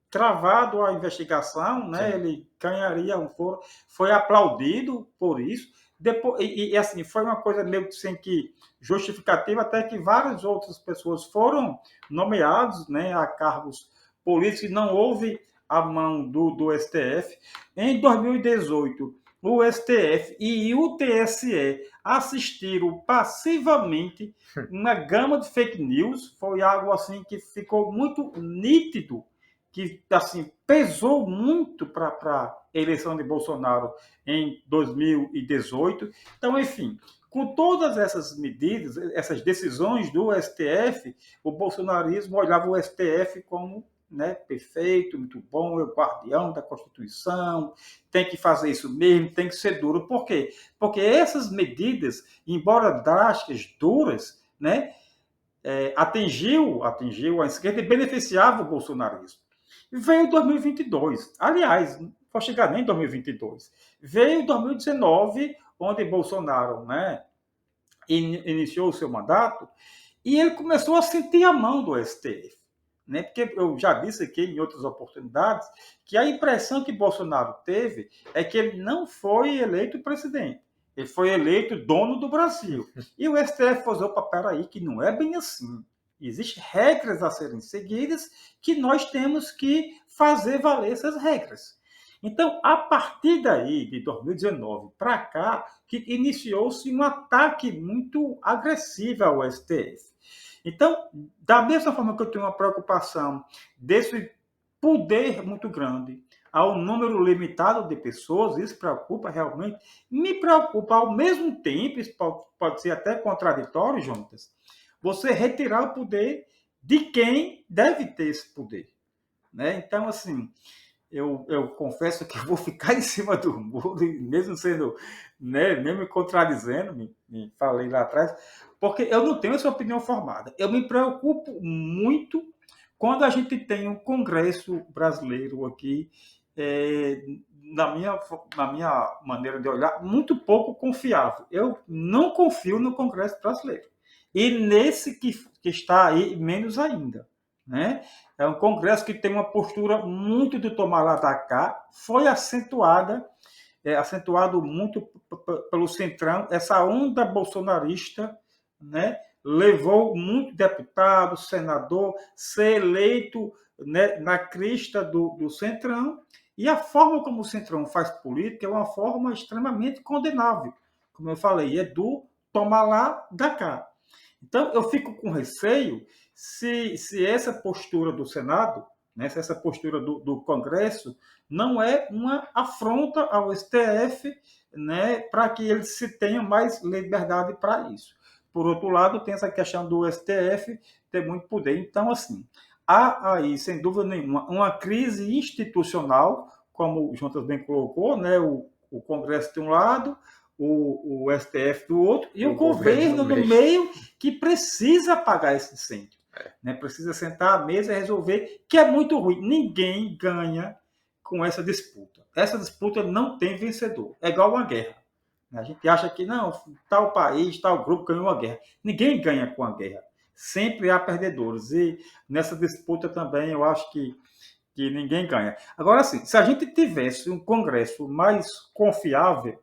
travado a investigação, né, ele ganharia um foro, foi aplaudido por isso. Depois, assim, foi uma coisa meio sem que justificativa, até que várias outras pessoas foram nomeadas, né, a cargos políticos, e não houve a mão do STF. Em 2018, o STF e o TSE assistiram passivamente uma gama de fake news. Foi algo assim que ficou muito nítido, que assim pesou muito para a eleição de Bolsonaro em 2018. Então, enfim, com todas essas medidas, essas decisões do STF, o bolsonarismo olhava o STF como, né, perfeito, muito bom, é o guardião da Constituição, tem que fazer isso mesmo, tem que ser duro. Por quê? Porque essas medidas, embora drásticas, duras, né, atingiu a esquerda e beneficiava o bolsonarismo. Veio 2022, aliás, não vou chegar nem em 2022, veio 2019, onde Bolsonaro, né, iniciou o seu mandato, e ele começou a sentir a mão do STF. Né? Porque eu já disse aqui em outras oportunidades que a impressão que Bolsonaro teve é que ele não foi eleito presidente, ele foi eleito dono do Brasil. E o STF falou, opa, peraí, que não é bem assim. Existem regras a serem seguidas que nós temos que fazer valer essas regras. Então, a partir daí, de 2019 para cá, que iniciou-se um ataque muito agressivo ao STF. Então, da mesma forma que eu tenho uma preocupação desse poder muito grande ao número limitado de pessoas, isso preocupa realmente, me preocupa ao mesmo tempo, isso pode ser até contraditório, Jonas, você retirar o poder de quem deve ter esse poder. Né? Então, assim, eu confesso que eu vou ficar em cima do muro, mesmo sendo, né, mesmo me contradizendo, me falei lá atrás, porque eu não tenho essa opinião formada. Eu me preocupo muito quando a gente tem um Congresso brasileiro aqui, na minha maneira de olhar, muito pouco confiável. Eu não confio no Congresso brasileiro. E nesse que está aí, menos ainda. Né? É um Congresso que tem uma postura muito do tomar lá da cá, foi acentuado muito pelo Centrão, essa onda bolsonarista, né? Levou muito deputado, senador, ser eleito, né, na crista do Centrão, e a forma como o Centrão faz política é uma forma extremamente condenável, como eu falei, é do tomar lá da cá. Então, eu fico com receio se essa postura do Senado, né, se essa postura do Congresso, não é uma afronta ao STF, né, para que eles se tenham mais liberdade para isso. Por outro lado, tem essa questão do STF ter muito poder. Então, assim, há aí, sem dúvida nenhuma, uma crise institucional, como o Jonas bem colocou, né, o Congresso de um lado, o STF do outro, e o governo no meio, que precisa apagar esse incêndio. Né? Precisa sentar à mesa e resolver, que é muito ruim. Ninguém ganha com essa disputa. Essa disputa não tem vencedor. É igual uma guerra. A gente acha que não, tal país, tal grupo ganhou uma guerra. Ninguém ganha com a guerra. Sempre há perdedores. E nessa disputa também eu acho que ninguém ganha. Agora, assim, se a gente tivesse um Congresso mais confiável,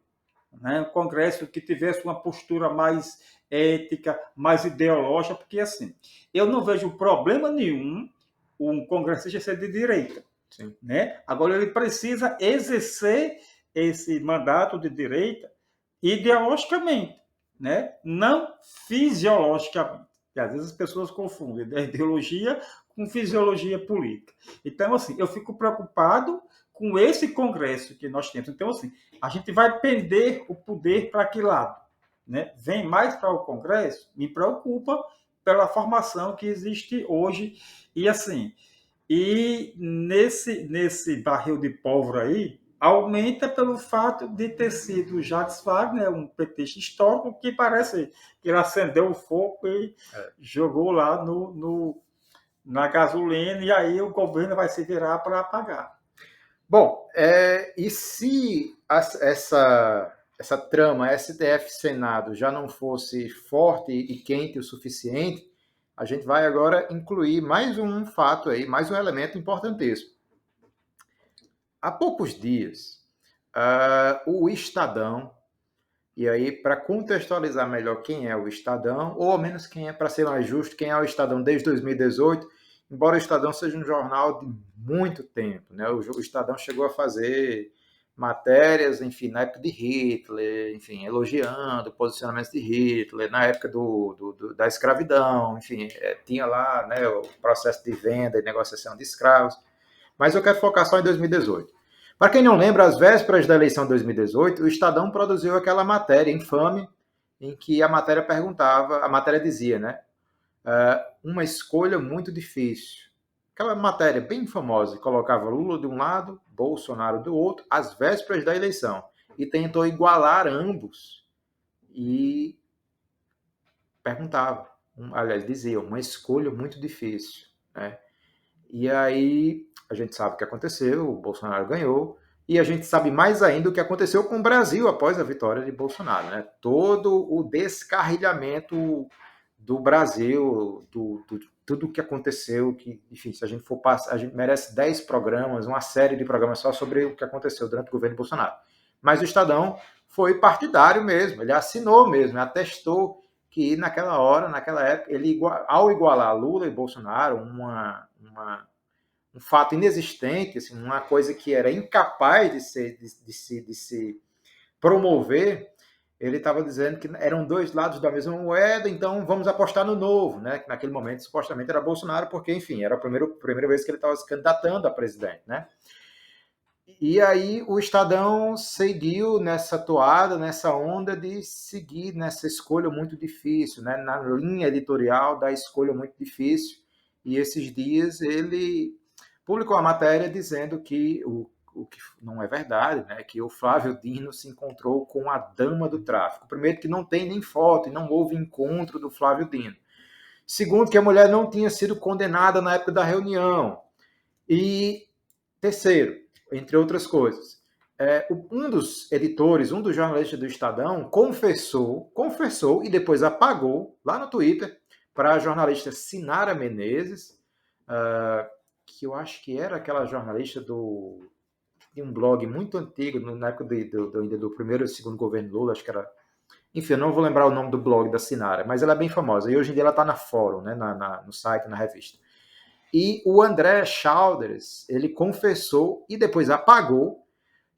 né, um Congresso que tivesse uma postura mais ética, mais ideológica, porque assim, eu não vejo problema nenhum um congressista ser de direita. Sim. Né? Agora ele precisa exercer esse mandato de direita ideologicamente, né? Não fisiologicamente. E às vezes as pessoas confundem a ideologia com fisiologia política. Então, assim, eu fico preocupado com esse Congresso que nós temos. Então, assim, a gente vai perder o poder para que lado? Né? Vem mais para o Congresso? Me preocupa pela formação que existe hoje. E assim, nesse barril de pólvora aí, aumenta pelo fato de ter sido o Jacques Wagner, um petista histórico, que parece que ele acendeu o fogo e jogou lá na gasolina, e aí o governo vai se virar para apagar. Bom, e se essa trama STF-Senado já não fosse forte e quente o suficiente, a gente vai agora incluir mais um fato aí, mais um elemento importantíssimo. Há poucos dias, o Estadão, e aí para contextualizar melhor quem é o Estadão, ou ao menos quem é, para ser mais justo, quem é o Estadão desde 2018, embora o Estadão seja um jornal de muito tempo, né? O Estadão chegou a fazer matérias, enfim, na época de Hitler, enfim, elogiando posicionamentos de Hitler, na época da escravidão, enfim, tinha lá, né, o processo de venda e negociação de escravos. Mas eu quero focar só em 2018. Para quem não lembra, às vésperas da eleição de 2018, o Estadão produziu aquela matéria infame em que a matéria perguntava, a matéria dizia, né, uma escolha muito difícil. Aquela matéria bem famosa, colocava Lula de um lado, Bolsonaro do outro, às vésperas da eleição, e tentou igualar ambos e perguntava, aliás, dizia, uma escolha muito difícil, né? E aí a gente sabe o que aconteceu, o Bolsonaro ganhou, e a gente sabe mais ainda o que aconteceu com o Brasil após a vitória de Bolsonaro, né? Todo o descarrilhamento do Brasil, tudo o que aconteceu, que, enfim, se a gente for passar, a gente merece 10 programas, uma série de programas só sobre o que aconteceu durante o governo Bolsonaro. Mas o Estadão foi partidário mesmo, ele assinou mesmo, atestou que naquela hora, naquela época, ele, ao igualar Lula e Bolsonaro, um fato inexistente, assim, uma coisa que era incapaz de se promover, ele estava dizendo que eram dois lados da mesma moeda, então vamos apostar no novo, né? Que naquele momento supostamente era Bolsonaro, porque, enfim, era a primeira vez que ele estava se candidatando a presidente, né? E aí o Estadão seguiu nessa toada, nessa onda de seguir nessa escolha muito difícil, né? Na linha editorial da escolha muito difícil. E esses dias ele publicou a matéria dizendo que o que não é verdade, né? Que o Flávio Dino se encontrou com a dama do tráfico. Primeiro, que não tem nem foto e não houve encontro do Flávio Dino. Segundo, que a mulher não tinha sido condenada na época da reunião. E terceiro, entre outras coisas, um dos editores, um dos jornalistas do Estadão, confessou e depois apagou lá no Twitter para a jornalista Sinara Menezes, que eu acho que era aquela jornalista de um blog muito antigo, na época do primeiro e segundo governo Lula, acho que era. Enfim, eu não vou lembrar o nome do blog da Sinara, mas ela é bem famosa. E hoje em dia ela está na Fórum, né, no site, na revista. E o André Childers, ele confessou e depois apagou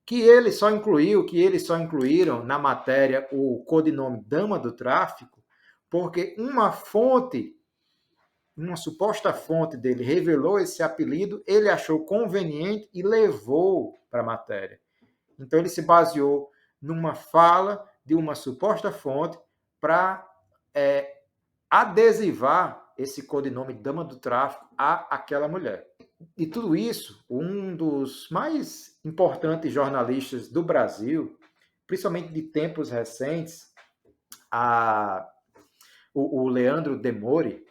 que eles só incluíram na matéria o codinome Dama do Tráfico, porque uma suposta fonte dele revelou esse apelido, ele achou conveniente e levou para a matéria. Então ele se baseou numa fala de uma suposta fonte para adesivar esse codinome Dama do Tráfico àquela mulher. E tudo isso, um dos mais importantes jornalistas do Brasil, principalmente de tempos recentes, o Leandro Demore,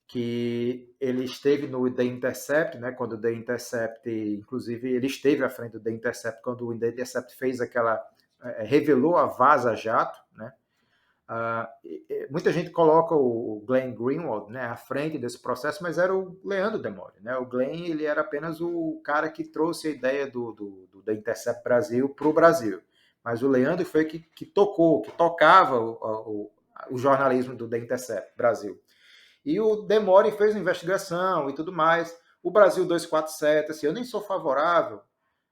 que ele esteve no The Intercept, né, quando o The Intercept, inclusive ele esteve à frente do The Intercept, quando o The Intercept fez revelou a Vaza Jato, né? Muita gente coloca o Glenn Greenwald, né, à frente desse processo, mas era o Leandro Demore, né? O Glenn, ele era apenas o cara que trouxe a ideia do The Intercept Brasil para o Brasil, mas o Leandro foi que tocava o jornalismo do The Intercept Brasil. E o Demore fez uma investigação e tudo mais. O Brasil 247, assim, eu nem sou favorável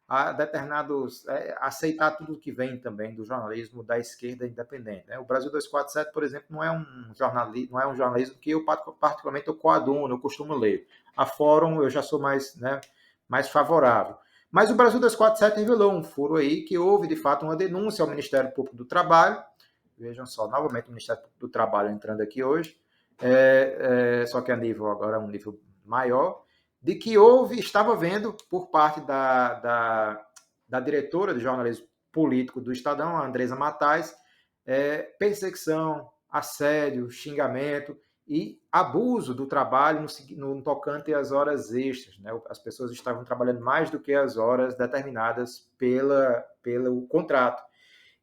a determinados aceitar tudo que vem também do jornalismo da esquerda independente, né? O Brasil 247, por exemplo, não é um jornalismo que eu particularmente eu coaduno, eu costumo ler. A Fórum eu já sou mais favorável. Mas o Brasil 247 revelou um furo aí que houve de fato uma denúncia ao Ministério Público do Trabalho. Vejam só, novamente o Ministério Público do Trabalho entrando aqui hoje, só que agora um nível maior, de que estava vendo por parte da diretora de jornalismo político do Estadão, a Andresa Matais, perseguição, assédio, xingamento e abuso do trabalho no tocante às horas extras, né? As pessoas estavam trabalhando mais do que as horas determinadas pelo contrato.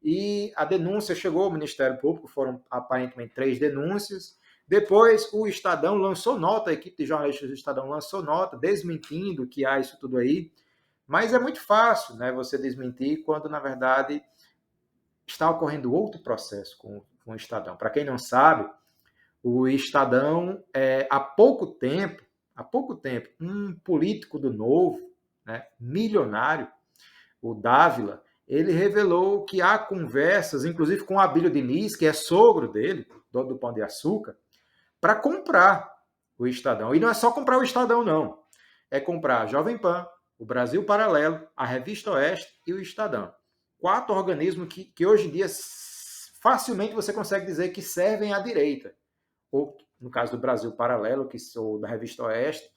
E a denúncia chegou ao Ministério Público, foram aparentemente 3 denúncias. Depois o Estadão lançou nota, a equipe de jornalistas do Estadão lançou nota, desmentindo que há isso tudo aí. Mas é muito fácil, né, você desmentir quando, na verdade, está ocorrendo outro processo com o Estadão. Para quem não sabe, o Estadão, há pouco tempo, um político do Novo, né, milionário, o Dávila, ele revelou que há conversas, inclusive com o Abílio Diniz, que é sogro dele, dono do Pão de Açúcar, para comprar o Estadão. E não é só comprar o Estadão, não. É comprar a Jovem Pan, o Brasil Paralelo, a Revista Oeste e o Estadão. 4 organismos que hoje em dia facilmente você consegue dizer que servem à direita. Ou, no caso do Brasil Paralelo, que sou da Revista Oeste,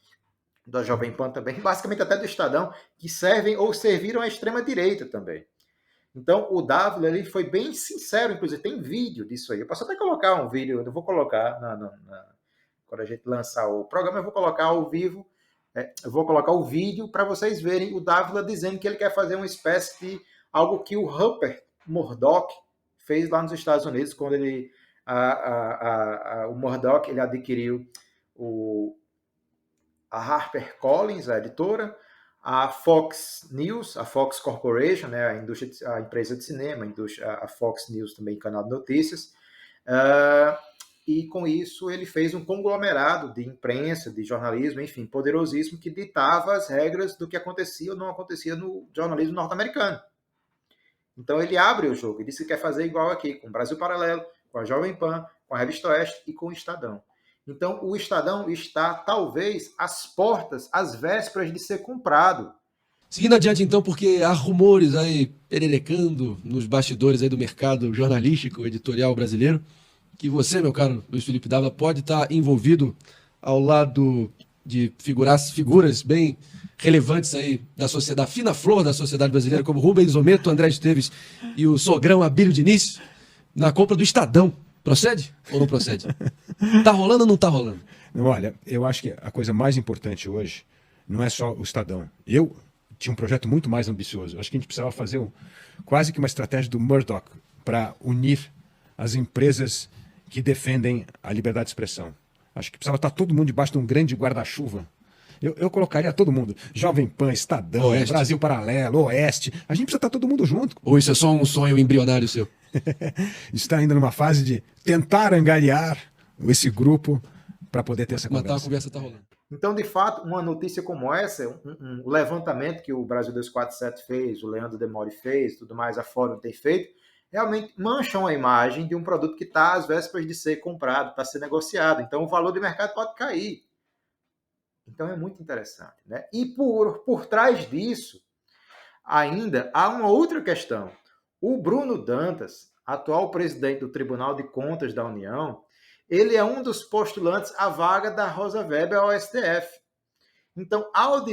da Jovem Pan também, basicamente até do Estadão, que servem ou serviram à extrema-direita também. Então, o Dávila ele foi bem sincero, inclusive tem vídeo disso aí. Eu posso até colocar um vídeo, eu vou colocar quando a gente lançar o programa, eu vou colocar ao vivo, eu vou colocar o vídeo para vocês verem o Dávila dizendo que ele quer fazer uma espécie de algo que o Rupert Murdoch fez lá nos Estados Unidos, quando ele, o Murdoch ele adquiriu a HarperCollins, a editora, a Fox News, a Fox Corporation, né, a empresa de cinema, a Fox News também, canal de notícias, e com isso ele fez um conglomerado de imprensa, de jornalismo, enfim, poderosíssimo, que ditava as regras do que acontecia ou não acontecia no jornalismo norte-americano. Então ele abre o jogo e disse que quer fazer igual aqui, com o Brasil Paralelo, com a Jovem Pan, com a Revista Oeste e com o Estadão. Então, o Estadão está, talvez, às portas, às vésperas de ser comprado. Seguindo adiante, então, porque há rumores aí pererecando nos bastidores aí do mercado jornalístico, editorial brasileiro, que você, meu caro Luiz Felipe Dávila, pode estar envolvido ao lado de figuras bem relevantes aí da sociedade, fina flor da sociedade brasileira, como Rubens Ometo, André Esteves e o sogrão Abílio Diniz, na compra do Estadão. Procede ou não procede? Tá rolando ou não tá rolando? Olha, eu acho que a coisa mais importante hoje não é só o Estadão. Eu tinha um projeto muito mais ambicioso. Eu acho que a gente precisava fazer quase que uma estratégia do Murdoch para unir as empresas que defendem a liberdade de expressão. Acho que precisava estar todo mundo debaixo de um grande guarda-chuva. Eu colocaria todo mundo. Jovem Pan, Estadão, Oeste. Brasil Paralelo, Oeste. A gente precisa estar todo mundo junto. Ou isso é só um sonho embrionário seu? Está ainda numa fase de tentar angariar esse grupo para poder ter essa conversa. Mas a conversa está rolando. Então, de fato, uma notícia como essa, o levantamento que o Brasil 247 fez, o Leandro Demore fez, tudo mais, a Fórum tem feito, realmente mancham a imagem de um produto que está às vésperas de ser comprado, para ser negociado. Então, o valor de mercado pode cair. Então, é muito interessante, né? E por trás disso, ainda há uma outra questão. O Bruno Dantas, atual presidente do Tribunal de Contas da União, ele é um dos postulantes à vaga da Rosa Weber ao STF. Então, ao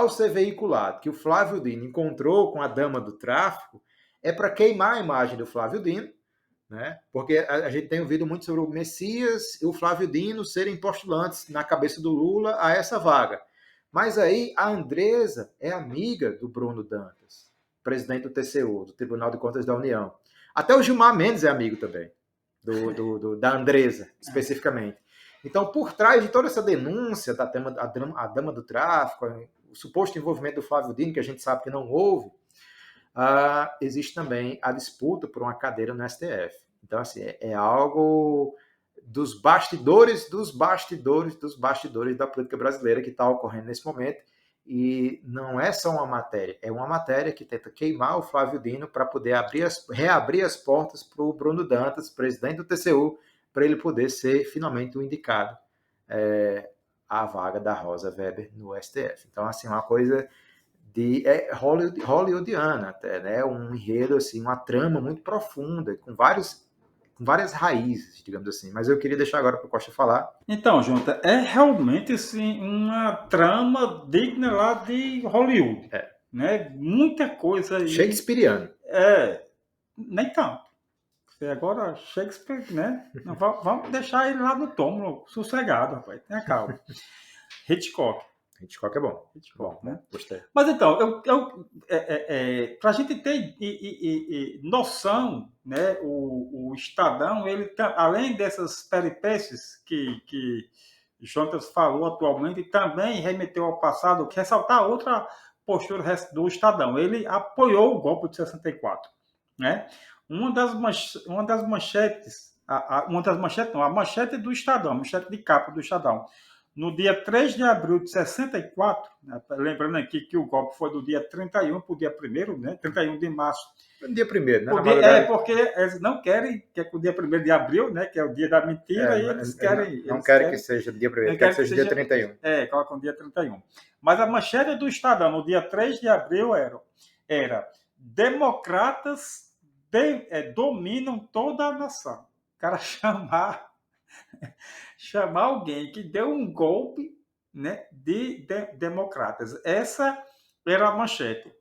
ser veiculado que o Flávio Dino encontrou com a dama do tráfico, é para queimar a imagem do Flávio Dino, né? Porque a gente tem ouvido muito sobre o Messias e o Flávio Dino serem postulantes na cabeça do Lula a essa vaga. Mas aí a Andresa é amiga do Bruno Dantas, presidente do TCU, do Tribunal de Contas da União. Até o Gilmar Mendes é amigo também, da Andresa, especificamente. Então, por trás de toda essa denúncia da a dama do tráfico, o suposto envolvimento do Flávio Dino, que a gente sabe que não houve, existe também a disputa por uma cadeira no STF. Então, assim, é algo dos bastidores da política brasileira que está ocorrendo nesse momento. E não é só uma matéria, é uma matéria que tenta queimar o Flávio Dino para poder reabrir as portas para o Bruno Dantas, presidente do TCU, para ele poder ser finalmente o indicado à vaga da Rosa Weber no STF. Então, assim, uma coisa hollywoodiana até, né? Um enredo, assim, uma trama muito profunda, com várias raízes, digamos assim. Mas eu queria deixar agora para o Costa falar. Então, Junta, é realmente assim, uma trama digna lá de Hollywood. Né? Muita coisa aí. Shakespeareano. Nem tanto. Agora, Shakespeare, né? Vamos deixar ele lá no túmulo, sossegado, rapaz. Tenha calma. Hitchcock é bom. Hitchcock, né? Gostei. Mas então, para a gente ter noção, né, o Estadão, ele além dessas peripécias que Jonas falou atualmente, também remeteu ao passado, que ressaltar outra postura do Estadão. Ele apoiou o golpe de 64, né? Uma das manchetes, a manchete do Estadão, a manchete de capa do Estadão, no dia 3 de abril de 64, né, lembrando aqui que o golpe foi do dia 31 para o dia 1º, né, 31 de março. No dia 1º, né? Porque eles não querem que é o dia 1º de abril, né, que é o dia da mentira, e eles querem... Não querem que seja dia 1º, querem que seja dia 31. Colocam dia 31. Mas a manchete do Estadão, no dia 3 de abril, era democratas dominam toda a nação. O cara chamar alguém que deu um golpe, né, de democratas. Essa era a manchete.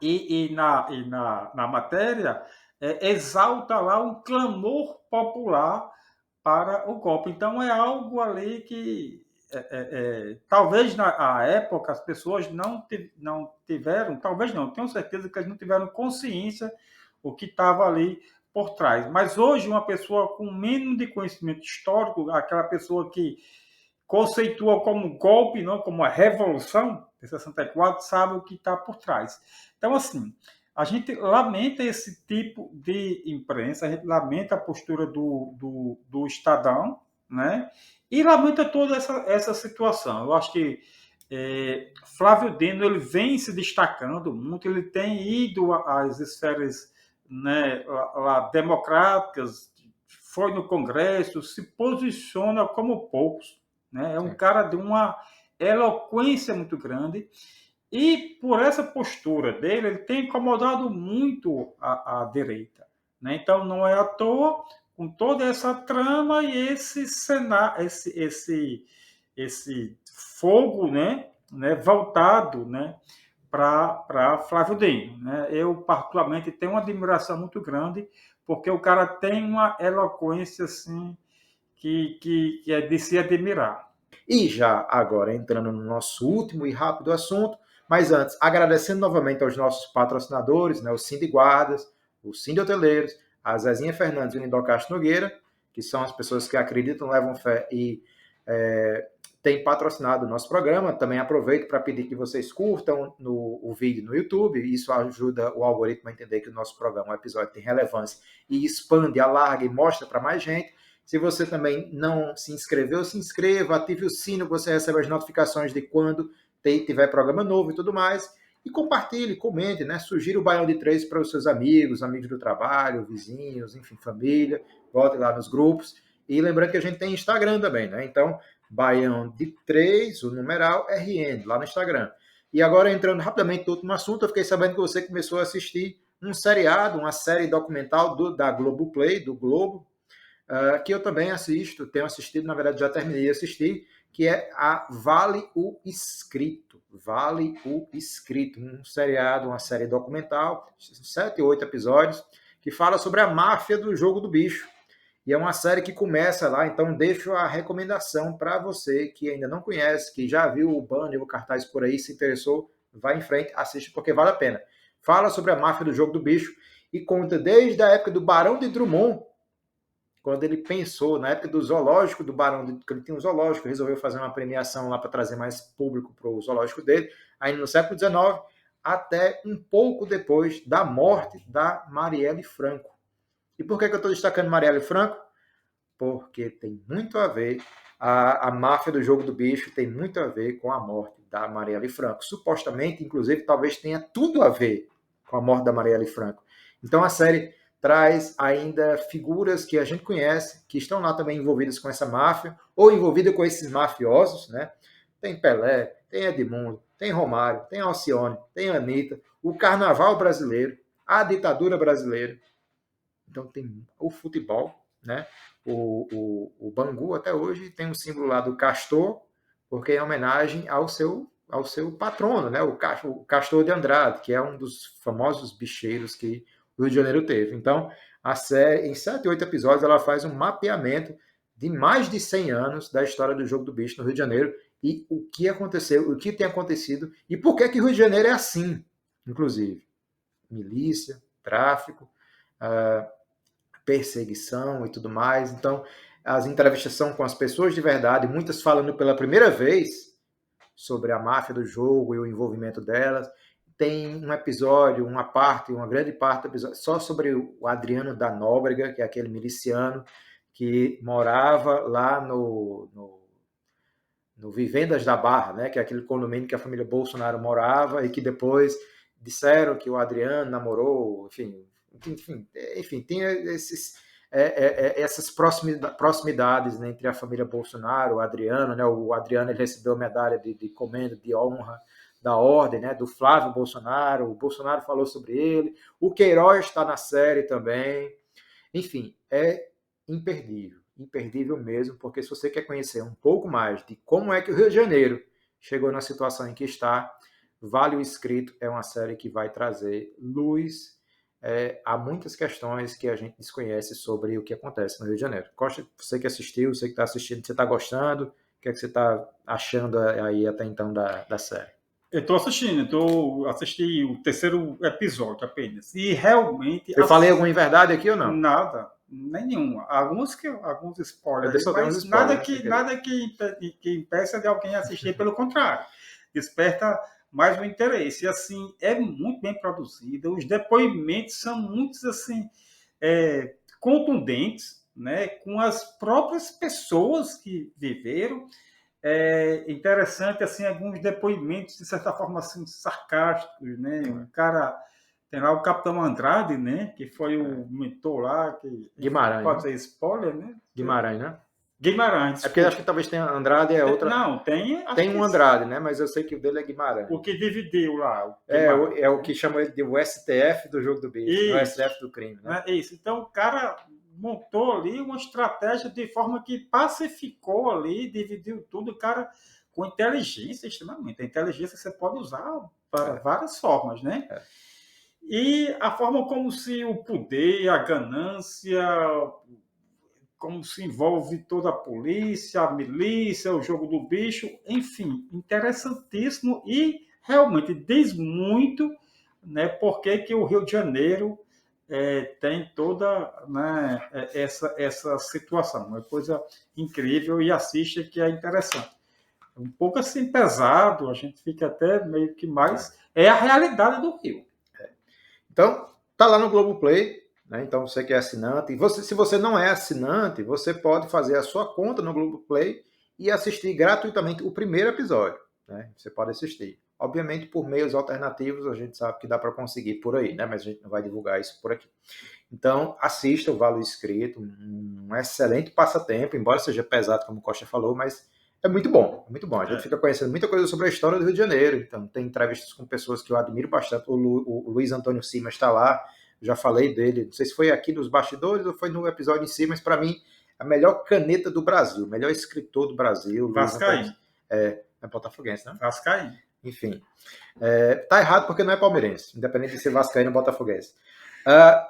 E na matéria, exalta lá um clamor popular para o golpe. Então, é algo ali que talvez na época as pessoas não tiveram, talvez não, tenho certeza que eles não tiveram consciência o que estava ali por trás. Mas hoje, uma pessoa com mínimo de conhecimento histórico, aquela pessoa que conceitua como golpe, não como a revolução de 64, sabe o que está por trás. Então, assim, a gente lamenta esse tipo de imprensa, a gente lamenta a postura do Estadão, né? E lamenta toda essa situação. Eu acho que Flávio Dino ele vem se destacando muito, ele tem ido às esferas, né, lá, democráticas, foi no Congresso, se posiciona como poucos, né? É um cara de uma eloquência muito grande. E por essa postura dele, ele tem incomodado muito a direita, né? Então, não é à toa, com toda essa trama e esse fogo, né, voltado, né, para Flávio Dino, né? Eu, particularmente, tenho uma admiração muito grande, porque o cara tem uma eloquência assim, que é de se admirar. E já agora entrando no nosso último e rápido assunto, mas antes, agradecendo novamente aos nossos patrocinadores, né, o Cine Guardas, o Cine Hoteleiros, a Zezinha Fernandes e o Nindocast Nogueira, que são as pessoas que acreditam, levam fé e têm patrocinado o nosso programa. Também aproveito para pedir que vocês curtam o vídeo no YouTube, isso ajuda o algoritmo a entender que o nosso programa, o episódio, tem relevância e expande, alarga e mostra para mais gente. Se você também não se inscreveu, se inscreva, ative o sino, você recebe as notificações de quando tiver programa novo e tudo mais. E compartilhe, comente, né? Sugira o Baião de 3 para os seus amigos, amigos do trabalho, vizinhos, enfim, família. Volte lá nos grupos. E lembrando que a gente tem Instagram também, né? Então, Baião de 3, o numeral RN, lá no Instagram. E agora, entrando rapidamente no último assunto, eu fiquei sabendo que você começou a assistir um seriado, uma série documental da Globoplay, do Globo, que eu também assisto, tenho assistido, na verdade já terminei de assistir, que é a Vale o Escrito. Vale o Escrito, um seriado, uma série documental, 7 ou 8 episódios, que fala sobre a máfia do jogo do bicho. E é uma série que começa lá, então deixo a recomendação para você que ainda não conhece, que já viu o banner, o cartaz por aí, se interessou, vai em frente, assiste porque vale a pena. Fala sobre a máfia do jogo do bicho e conta desde a época do Barão de Drummond, quando ele pensou, na época do zoológico do Barão, que ele tinha um zoológico, resolveu fazer uma premiação lá para trazer mais público para o zoológico dele, ainda no século XIX, até um pouco depois da morte da Marielle Franco. E por que eu estou destacando Marielle Franco? Porque tem muito a ver, a máfia do jogo do bicho tem muito a ver com a morte da Marielle Franco. Supostamente, inclusive, talvez tenha tudo a ver com a morte da Marielle Franco. Então a série traz ainda figuras que a gente conhece, que estão lá também envolvidas com essa máfia, ou envolvidas com esses mafiosos, né? Tem Pelé, tem Edmundo, tem Romário, tem Alcione, tem Anitta, o carnaval brasileiro, a ditadura brasileira. Então tem o futebol, né? O Bangu até hoje tem um símbolo lá do castor, porque é em homenagem ao seu patrono, né? O Castor de Andrade, que é um dos famosos bicheiros que o Rio de Janeiro teve. Então, a série, em 7 ou 8 episódios, ela faz um mapeamento de mais de 100 anos da história do jogo do bicho no Rio de Janeiro e o que aconteceu, o que tem acontecido e por que o Rio de Janeiro é assim, inclusive. Milícia, tráfico, perseguição e tudo mais. Então, as entrevistas são com as pessoas de verdade, muitas falando pela primeira vez sobre a máfia do jogo e o envolvimento delas. Tem um episódio, uma grande parte do episódio, só sobre o Adriano da Nóbrega, que é aquele miliciano que morava lá no Vivendas da Barra, né, que é aquele condomínio que a família Bolsonaro morava e que depois disseram que o Adriano namorou, enfim tem essas proximidades, né, entre a família Bolsonaro, o Adriano, né, o Adriano ele recebeu a medalha de comenda de honra da ordem, né, do Flávio Bolsonaro, o Bolsonaro falou sobre ele, o Queiroz está na série também, enfim, é imperdível mesmo, porque se você quer conhecer um pouco mais de como é que o Rio de Janeiro chegou na situação em que está, Vale o Escrito é uma série que vai trazer luz a muitas questões que a gente desconhece sobre o que acontece no Rio de Janeiro. Costa, você que assistiu, você que está assistindo, você está gostando? O que é que você está achando aí até então da série? Eu estou assisti o terceiro episódio apenas. E realmente. Eu falei alguma inverdade aqui ou não? Nada, nenhum. Alguns spoilers, mas nada que impeça de alguém assistir, pelo contrário. Desperta mais o interesse. E assim, é muito bem produzida. Os depoimentos são muitos assim, contundentes, né, com as próprias pessoas que viveram. É interessante assim, alguns depoimentos, de certa forma, assim, sarcásticos, né? O cara tem lá o Capitão Andrade, né? Que foi o mentor lá. Guimarães. Pode ser spoiler, né? Guimarães, né? Guimarães. É porque acho que talvez tenha Andrade outra. Não, tem. Tem um Andrade, né? Mas eu sei que o dele é Guimarães. O que dividiu lá. É o que chamou ele de o STF do jogo do bicho, o STF do crime, né? Isso. Então o cara montou ali uma estratégia de forma que pacificou ali, dividiu tudo, o cara com inteligência extremamente. A inteligência você pode usar para várias formas, né? E a forma como se o poder, a ganância, como se envolve toda a polícia, a milícia, o jogo do bicho, enfim, interessantíssimo e realmente diz muito, né, porque que o Rio de Janeiro tem toda, né, essa situação. Uma coisa incrível, e assiste que é interessante. Um pouco assim pesado, a gente fica até meio que mais... É a realidade do Rio. Então, tá lá no Globoplay, né? Então você que é assinante, e se você não é assinante, você pode fazer a sua conta no Globoplay e assistir gratuitamente o primeiro episódio, né? Você pode assistir. Obviamente, por meios alternativos, a gente sabe que dá para conseguir por aí, né? Mas a gente não vai divulgar isso por aqui. Então, assista o Vale o Escrito, um excelente passatempo, embora seja pesado, como o Costa falou, mas é muito bom, muito bom. A gente fica conhecendo muita coisa sobre a história do Rio de Janeiro, então tem entrevistas com pessoas que eu admiro bastante. O Luiz Antônio Simas está lá, já falei dele, não sei se foi aqui nos bastidores ou foi no episódio em si, mas para mim, a melhor caneta do Brasil, o melhor escritor do Brasil. Vascaíno. É botafoguense, né? Vascaíno. Enfim, tá errado porque não é palmeirense, independente de ser vascaíno ou botafoguense.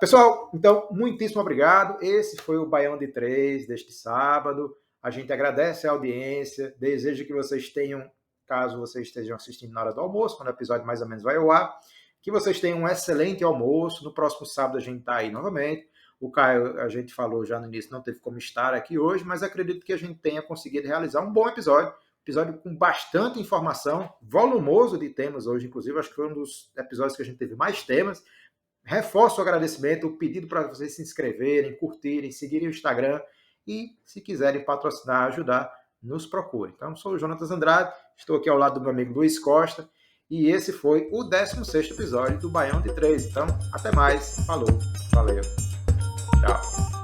Pessoal, então, muitíssimo obrigado. Esse foi o Baião de 3 deste sábado. A gente agradece a audiência, deseja que vocês tenham, caso vocês estejam assistindo na hora do almoço, quando o episódio mais ou menos vai ao ar, que vocês tenham um excelente almoço. No próximo sábado a gente está aí novamente. O Caio, a gente falou já no início, não teve como estar aqui hoje, mas acredito que a gente tenha conseguido realizar um bom episódio com bastante informação, volumoso de temas hoje, inclusive, acho que foi um dos episódios que a gente teve mais temas. Reforço o agradecimento, o pedido para vocês se inscreverem, curtirem, seguirem o Instagram e, se quiserem patrocinar, ajudar, nos procurem. Então, sou o Jonatas Andrade, estou aqui ao lado do meu amigo Luiz Costa e esse foi o 16º episódio do Baião de 3. Então, até mais, falou, valeu, tchau.